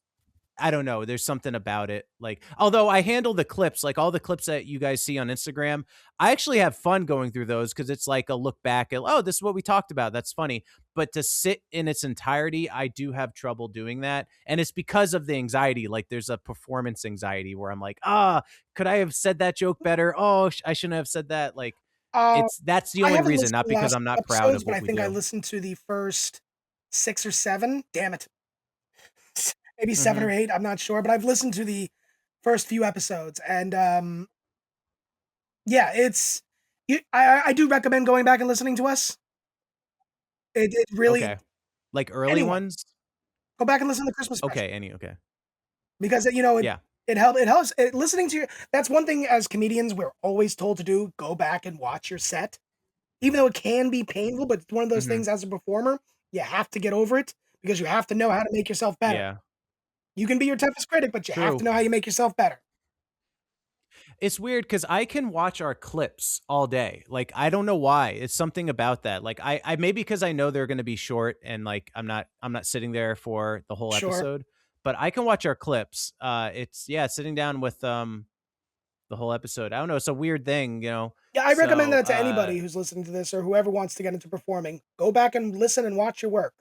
I don't know. There's something about it. Like, although I handle the clips, like all the clips that you guys see on Instagram, I actually have fun going through those because it's like a look back at, oh, this is what we talked about. That's funny. But to sit in its entirety, I do have trouble doing that. And it's because of the anxiety. Like, there's a performance anxiety where I'm like, could I have said that joke better? Oh, I shouldn't have said that. Like, Uh, that's the I only haven't reason, listened not to the because last I'm not proud episodes, of but I what we think I do. listened to the first 6 or 7. Damn it. Maybe 7 or Hmm. 8, I'm not sure, but I've listened to the first few episodes, and, yeah, it's I do recommend going back and listening to us. It really Okay. Like early anyone, ones? go back and listen to the Christmas special Okay. Okay. because, Yeah. listening to your that's one thing as comedians we're always told to do, go back and watch your set. Even though it can be painful, but it's one of those Hmm. things as a performer, you have to get over it because you have to know how to make yourself better. Yeah. You can be your toughest critic, but you have to True. know how you make yourself better. It's weird because I can watch our clips all day. Like, I don't know why. It's something about that. Like, I maybe because I know they're going to be short and like I'm not sitting there for the whole Sure. episode, but I can watch our clips. It's yeah, sitting down with the whole episode. I don't know. It's a weird thing, you know. Yeah, I recommend So that to anybody who's listening to this or whoever wants to get into performing. Go back and listen and watch your work.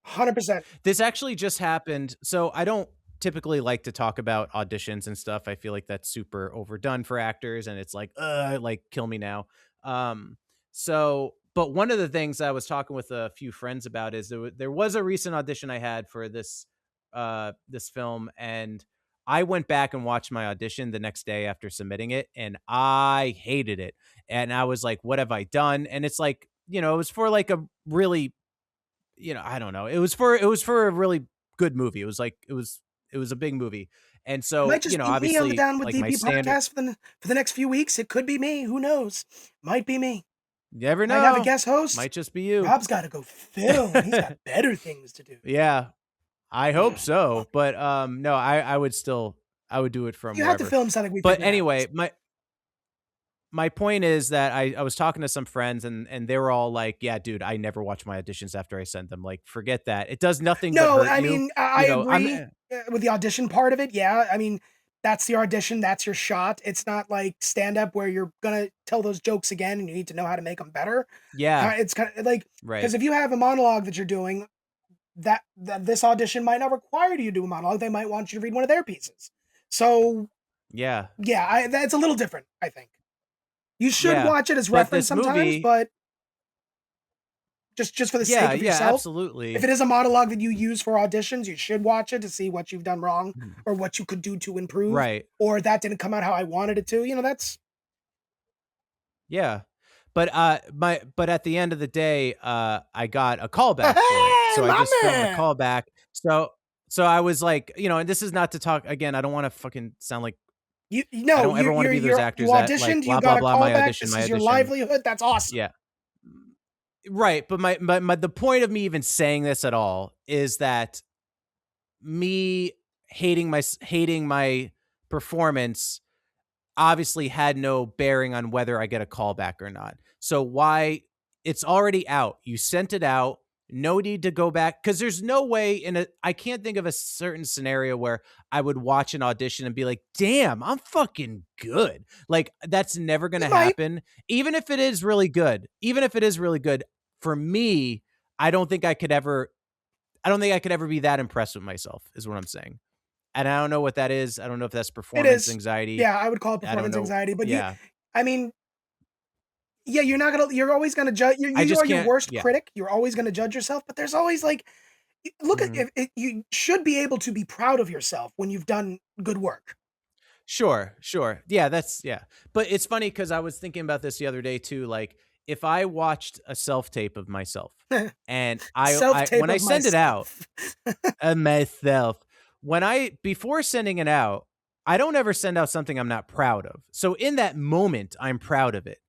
100%. this actually just happened. So I don't typically like to talk about auditions and stuff. I feel like that's super overdone for actors and it's like kill me now. But one of the things I was talking with a few friends about is there was a recent audition I had for this film, and I went back and watched my audition the next day after submitting it and I hated it. And I was like, what have I done? And it's like, it was for like a really, I don't know. It was for a really good movie. It was a big movie. And It so, might just be me on the obviously Down with like my DP standard, podcast for the next few weeks. It could be me. Who knows? Might be me. you never Might have a know. guest host. Might just be you. Rob's got to go film. He's got better things to do. Yeah, I hope so. But no, I would do it from You have to wherever. film something we But figured out. anyway, my point is that I was talking to some friends and they were all like, yeah, dude, I never watch my auditions after I send them. Like, forget that. It does nothing but No, hurt I you. mean, I I'm agree with the audition part of it. Yeah, I mean, That's the audition. That's your shot. It's not like stand-up where you're going to tell those jokes again and you need to know how to make them better. Yeah. It's kind of like, right. Because if you have a monologue that you're doing, that this audition might not require you to do a monologue. They might want you to read one of their pieces. So yeah, that's a little different, I think. You should watch it as reference sometimes, but just for the sake of yourself. Yeah, absolutely. If it is a monologue that you use for auditions, you should watch it to see what you've done wrong or what you could do to improve. Right. Or that didn't come out how I wanted it to. That's. Yeah. But at the end of the day, I got a callback for it. So I just filmed a callback. So I was like, and this is not to talk again. I don't want to fucking sound like I don't ever want to be those actors that like blah blah blah. My audition, this is your livelihood. That's awesome. Yeah. Right, but my the point of me even saying this at all is that me hating my performance obviously had no bearing on whether I get a callback or not. So why it's already out. You sent it out. No need to go back because there's no way I can't think of a certain scenario where I would watch an audition and be like, damn, I'm fucking good. Like that's never going to happen. Even if it is really good, for me, I don't think I could ever be that impressed with myself is what I'm saying. And I don't know what that is. I don't know if that's performance anxiety. Yeah, I would call it performance anxiety, but you're always going to judge. You are your worst critic. You're always going to judge yourself, but there's always like, look at you should be able to be proud of yourself when you've done good work. Sure. Yeah, but it's funny because I was thinking about this the other day too. Like if I watched a self-tape of myself and when I send it out of myself, before sending it out, I don't ever send out something I'm not proud of. So in that moment, I'm proud of it.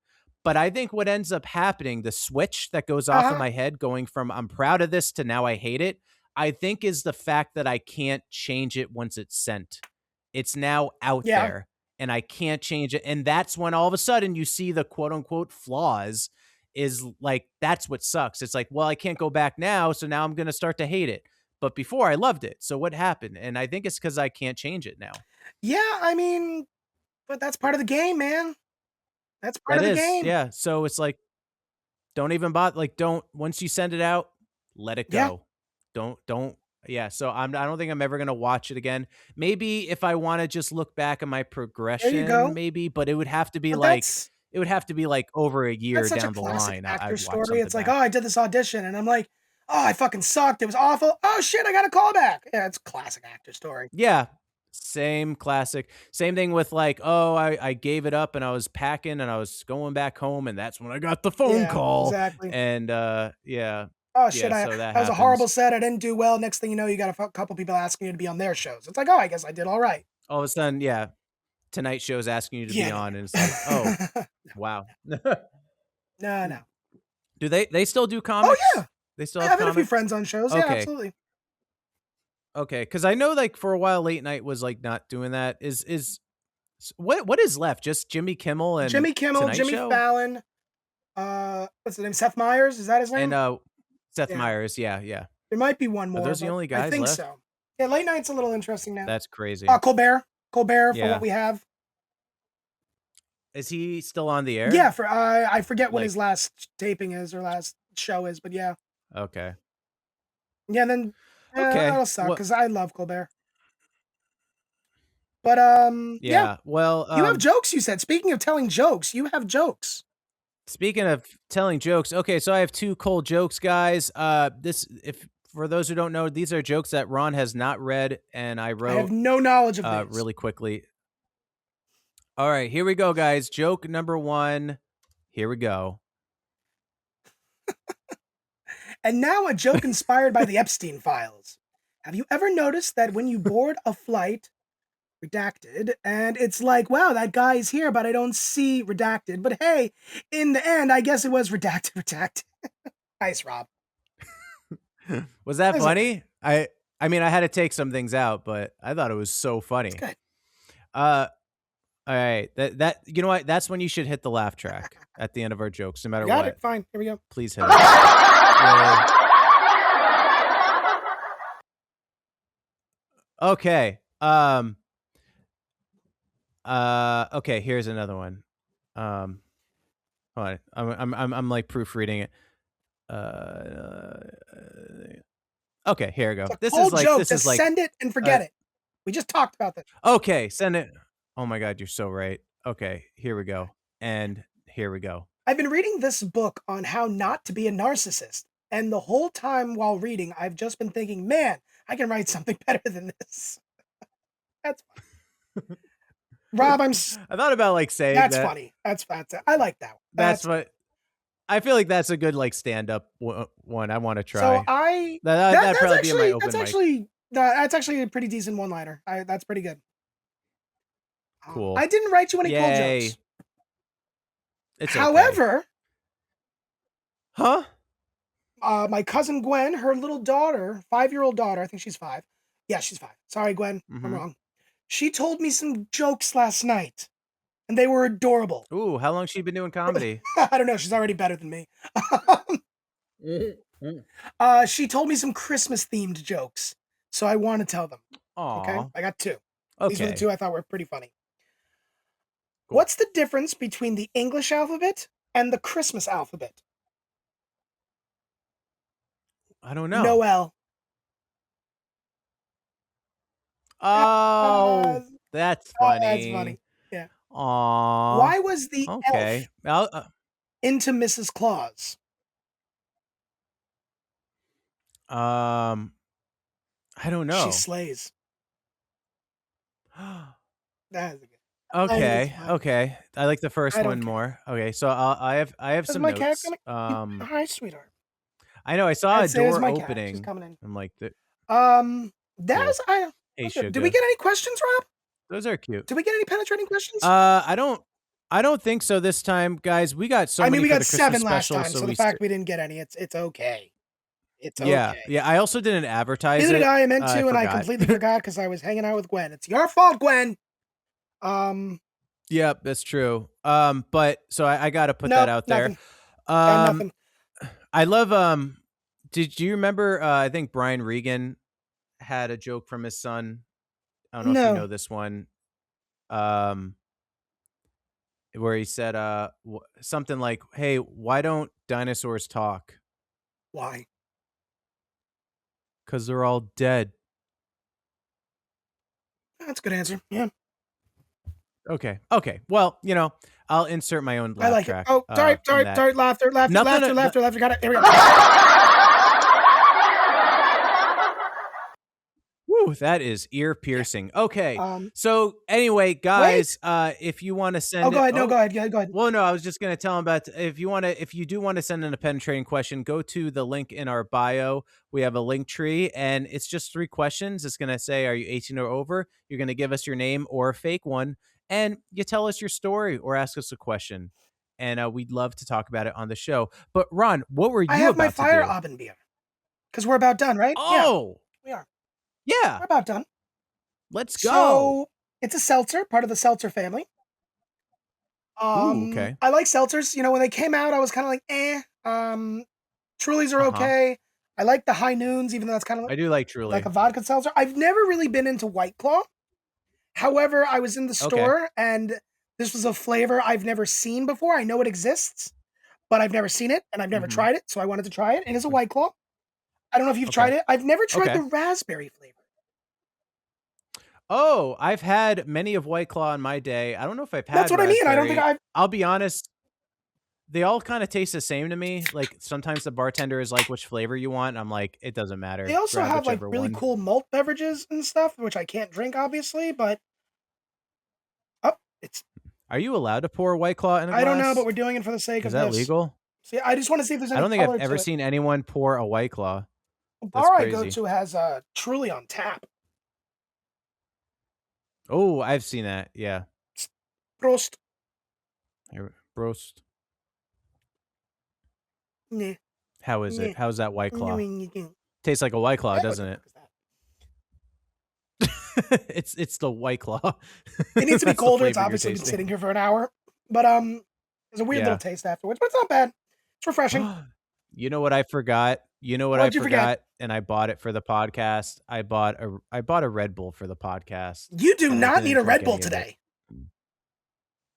But I think what ends up happening, the switch that goes off in my head going from I'm proud of this to now I hate it, I think is the fact that I can't change it once it's sent. It's now out there and I can't change it. And that's when all of a sudden you see the quote unquote flaws is like, that's what sucks. It's like, well, I can't go back now. So now I'm going to start to hate it. But before I loved it. So what happened? And I think it's because I can't change it now. Yeah, I mean, but that's part of the game, man. That's part of the game. Yeah. So it's like, don't even bother. Like, once you send it out, let it go. Don't. Yeah. So I don't think I'm ever going to watch it again. Maybe if I want to just look back at my progression, maybe, but it would have to be over a year down the line. Actor story. It's like, oh, I did this audition and I'm like, oh, I fucking sucked. It was awful. Oh shit, I got a callback. Yeah, it's classic actor story. Yeah. Same classic. Same thing with like, oh, I gave it up and I was packing and I was going back home and that's when I got the phone call. Exactly. And oh shit, that was a horrible set. I didn't do well. Next thing you know, you got a couple people asking you to be on their shows. It's like, oh, I guess I did all right. All of a sudden, Tonight Show's asking you to be on and it's like, oh, wow. No. Do they still do comics? Oh yeah. They still have a few friends on shows. Okay. Yeah, absolutely. Okay, because I know like for a while late night was like not doing that. Is what is left? Just Jimmy Kimmel and Jimmy Fallon. What's the name? Seth Meyers, is that his name? And Seth Meyers, yeah. There might be one more. Are those the only guys? I think left? so. Yeah, late night's a little interesting now. That's crazy. Colbert for what we have. Is he still on the air? Yeah, I forget what his last taping is or last show is, but yeah. Okay. Yeah, then that'll suck because I love Colbert. But well, you have jokes. You said. Speaking of telling jokes, you have jokes. Speaking of telling jokes, okay, so I have two cold jokes, guys. For those who don't know, these are jokes that Ron has not read, and I wrote. I have no knowledge of these. Really quickly. All right, here we go, guys. Joke number 1. Here we go. And now a joke inspired by the Epstein files. Have you ever noticed that when you board a flight, redacted, and it's like, wow, that guy's here, but I don't see redacted. But hey, in the end, I guess it was redacted. Nice, Rob. Was that funny? I mean, I had to take some things out, but I thought it was so funny. Good. All right. That you know what? That's when you should hit the laugh track at the end of our jokes, no matter what. Got it. Fine. Here we go. Please hit it. Okay. Okay, here's another one. Hold on. I'm like proofreading it. Okay, here we go. This is like send it and forget it. We just talked about this. Okay, send it. Oh my God, you're so right. Okay, here we go. And here we go. I've been reading this book on how not to be a narcissist. And the whole time while reading, I've just been thinking, man, I can write something better than this. That's funny. Rob, I thought about like saying that's that. Funny. That's I like that. That's what I feel like. That's a good like stand up one. I want to try. So that'd probably actually, be my open mic. That's actually a pretty decent one liner. That's pretty good. Cool. I didn't write you any cool jokes. It's however, okay. My cousin Gwen, her little daughter, 5-year-old daughter, I think she's 5. Yeah, she's 5. Sorry, Gwen, I'm wrong. She told me some jokes last night, and they were adorable. Ooh, how long has she been doing comedy? I don't know. She's already better than me. She told me some Christmas-themed jokes, so I want to tell them. Aww. Okay, I got 2. Okay. These were the 2 I thought were pretty funny. Cool. What's the difference between the English alphabet and the Christmas alphabet? I don't know. Noel. Oh, that's funny. That's funny. Yeah. Aww. Why was the elf into Mrs. Claus? I don't know. She slays. That's good. Okay. I like the first one more. Okay, so I have some notes. Hi, sweetheart. I know. I saw a door opening. She's coming in. I'm like, that's cool. Hey, did we get any questions, Rob? Those are cute. Did we get any penetrating questions? I don't think so this time, guys. We got so many. We got the 7 last special, time, so the fact we didn't get any, it's okay. It's okay. Yeah. I also didn't advertise Neither it. did I meant to, and I completely forgot because I was hanging out with Gwen. It's your fault, Gwen. Yeah, that's true. But so I got to put that out there. Nothing. I love. Did you remember? I think Brian Regan had a joke from his son. I don't know if you know this one. Where he said something like, "Hey, why don't dinosaurs talk?" Why? Because they're all dead. That's a good answer. Yeah. Okay. Well, I'll insert my own laugh I like track. It. Oh, sorry. Laughter. Got it. Here we go. Woo, that is ear piercing. Okay. So anyway, guys, if you want to send go ahead. No, go ahead. Well, no, I was just going to tell them about if you do want to send in a penetrating question, go to the link in our bio. We have a link tree and it's just 3 questions. It's going to say, are you 18 or over? You're going to give us your name or a fake one. And you tell us your story or ask us a question. And we'd love to talk about it on the show. But Ron, what were you about to do? I have my Feierabend beer. Because we're about done, right? Oh. Yeah, we are. Yeah. We're about done. Let's go. So it's a seltzer, part of the seltzer family. Ooh, okay. I like seltzers. When they came out, I was kind of like, eh. Trulies are okay. I like the High Noons, even though that's kind of I do like Truly. Like a vodka seltzer. I've never really been into White Claw. However, I was in the store and this was a flavor I've never seen before. I know it exists, but I've never seen it and I've never tried it. So I wanted to try it. And it's a White Claw. I don't know if you've tried it. I've never tried the raspberry flavor. Oh, I've had many of White Claw in my day. I don't know if I've had That's what raspberry. I mean. I don't think I'll be honest. They all kind of taste the same to me. Like sometimes the bartender is like, which flavor you want? I'm like, it doesn't matter. They also have like really cool malt beverages and stuff, which I can't drink, obviously, but Are you allowed to pour White Claw in a glass? I don't know, but we're doing it for the sake of this. Is that legal? See, I just want to see if there's any I don't think I've ever seen anyone pour a White Claw. The bar I go to has Truly on tap. Oh, I've seen that. Yeah. Prost. Prost. Yeah. How is it? How's that White Claw? Tastes like a White Claw, doesn't it? It's the White Claw. It needs to be colder. It's obviously been sitting here for an hour, but there's a weird little taste afterwards, but it's not bad. It's refreshing. You know what I forgot? I forgot, and I bought it for the podcast. I bought a Red Bull for the podcast. You do not need a Red Bull today.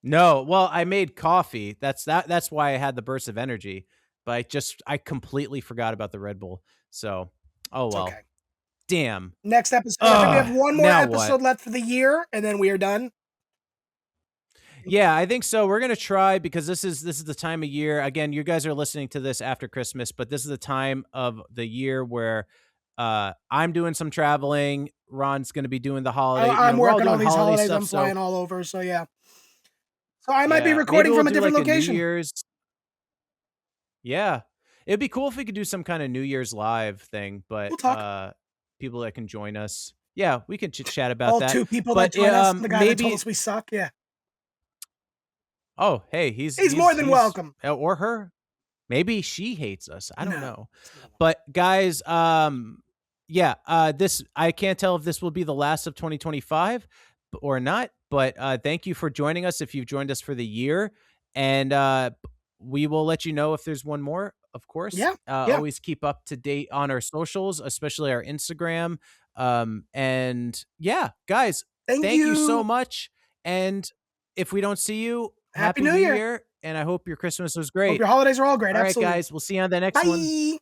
No, well, I made coffee. That's why I had the burst of energy. But I completely forgot about the Red Bull. So, oh well. Okay. Damn. Next episode. I think we have one more episode left for the year, and then we are done. Yeah, I think so. We're gonna try, because this is the time of year. Again, you guys are listening to this after Christmas, but this is the time of the year where I'm doing some traveling. Ron's gonna be doing the holiday. I'm working all these holidays. I'm flying all over. So yeah. So I might be recording from a different location. New Year's. Yeah, it'd be cool if we could do some kind of New Year's live thing, but we'll talk. People that can join us. Yeah, we can chat about that. All 2 people that join us. The guy that told us we suck. Yeah. Oh, hey, he's more than welcome. Or her. Maybe she hates us. I don't know. But guys, this, I can't tell if this will be the last of 2025 or not, but thank you for joining us if you've joined us for the year. And we will let you know if there's one more, of course. Yeah. Always keep up to date on our socials, especially our Instagram. And yeah, guys, thank you so much. And if we don't see you, Happy New Year. And I hope your Christmas was great. Hope your holidays are all great. All Absolutely. right, guys, we'll see you on the next one. Bye.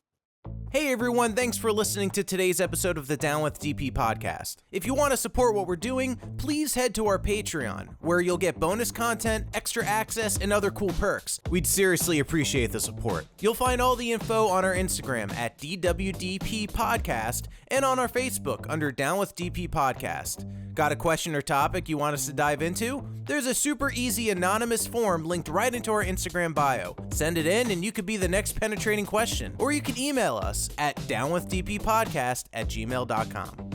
Hey everyone, thanks for listening to today's episode of the Down with DP podcast. If you want to support what we're doing, please head to our Patreon, where you'll get bonus content, extra access, and other cool perks. We'd seriously appreciate the support. You'll find all the info on our Instagram at DWDP Podcast and on our Facebook under Down with DP Podcast. Got a question or topic you want us to dive into? There's a super easy anonymous form linked right into our Instagram bio. Send it in and you could be the next penetrating question. Or you can email us at downwithdppodcast@gmail.com.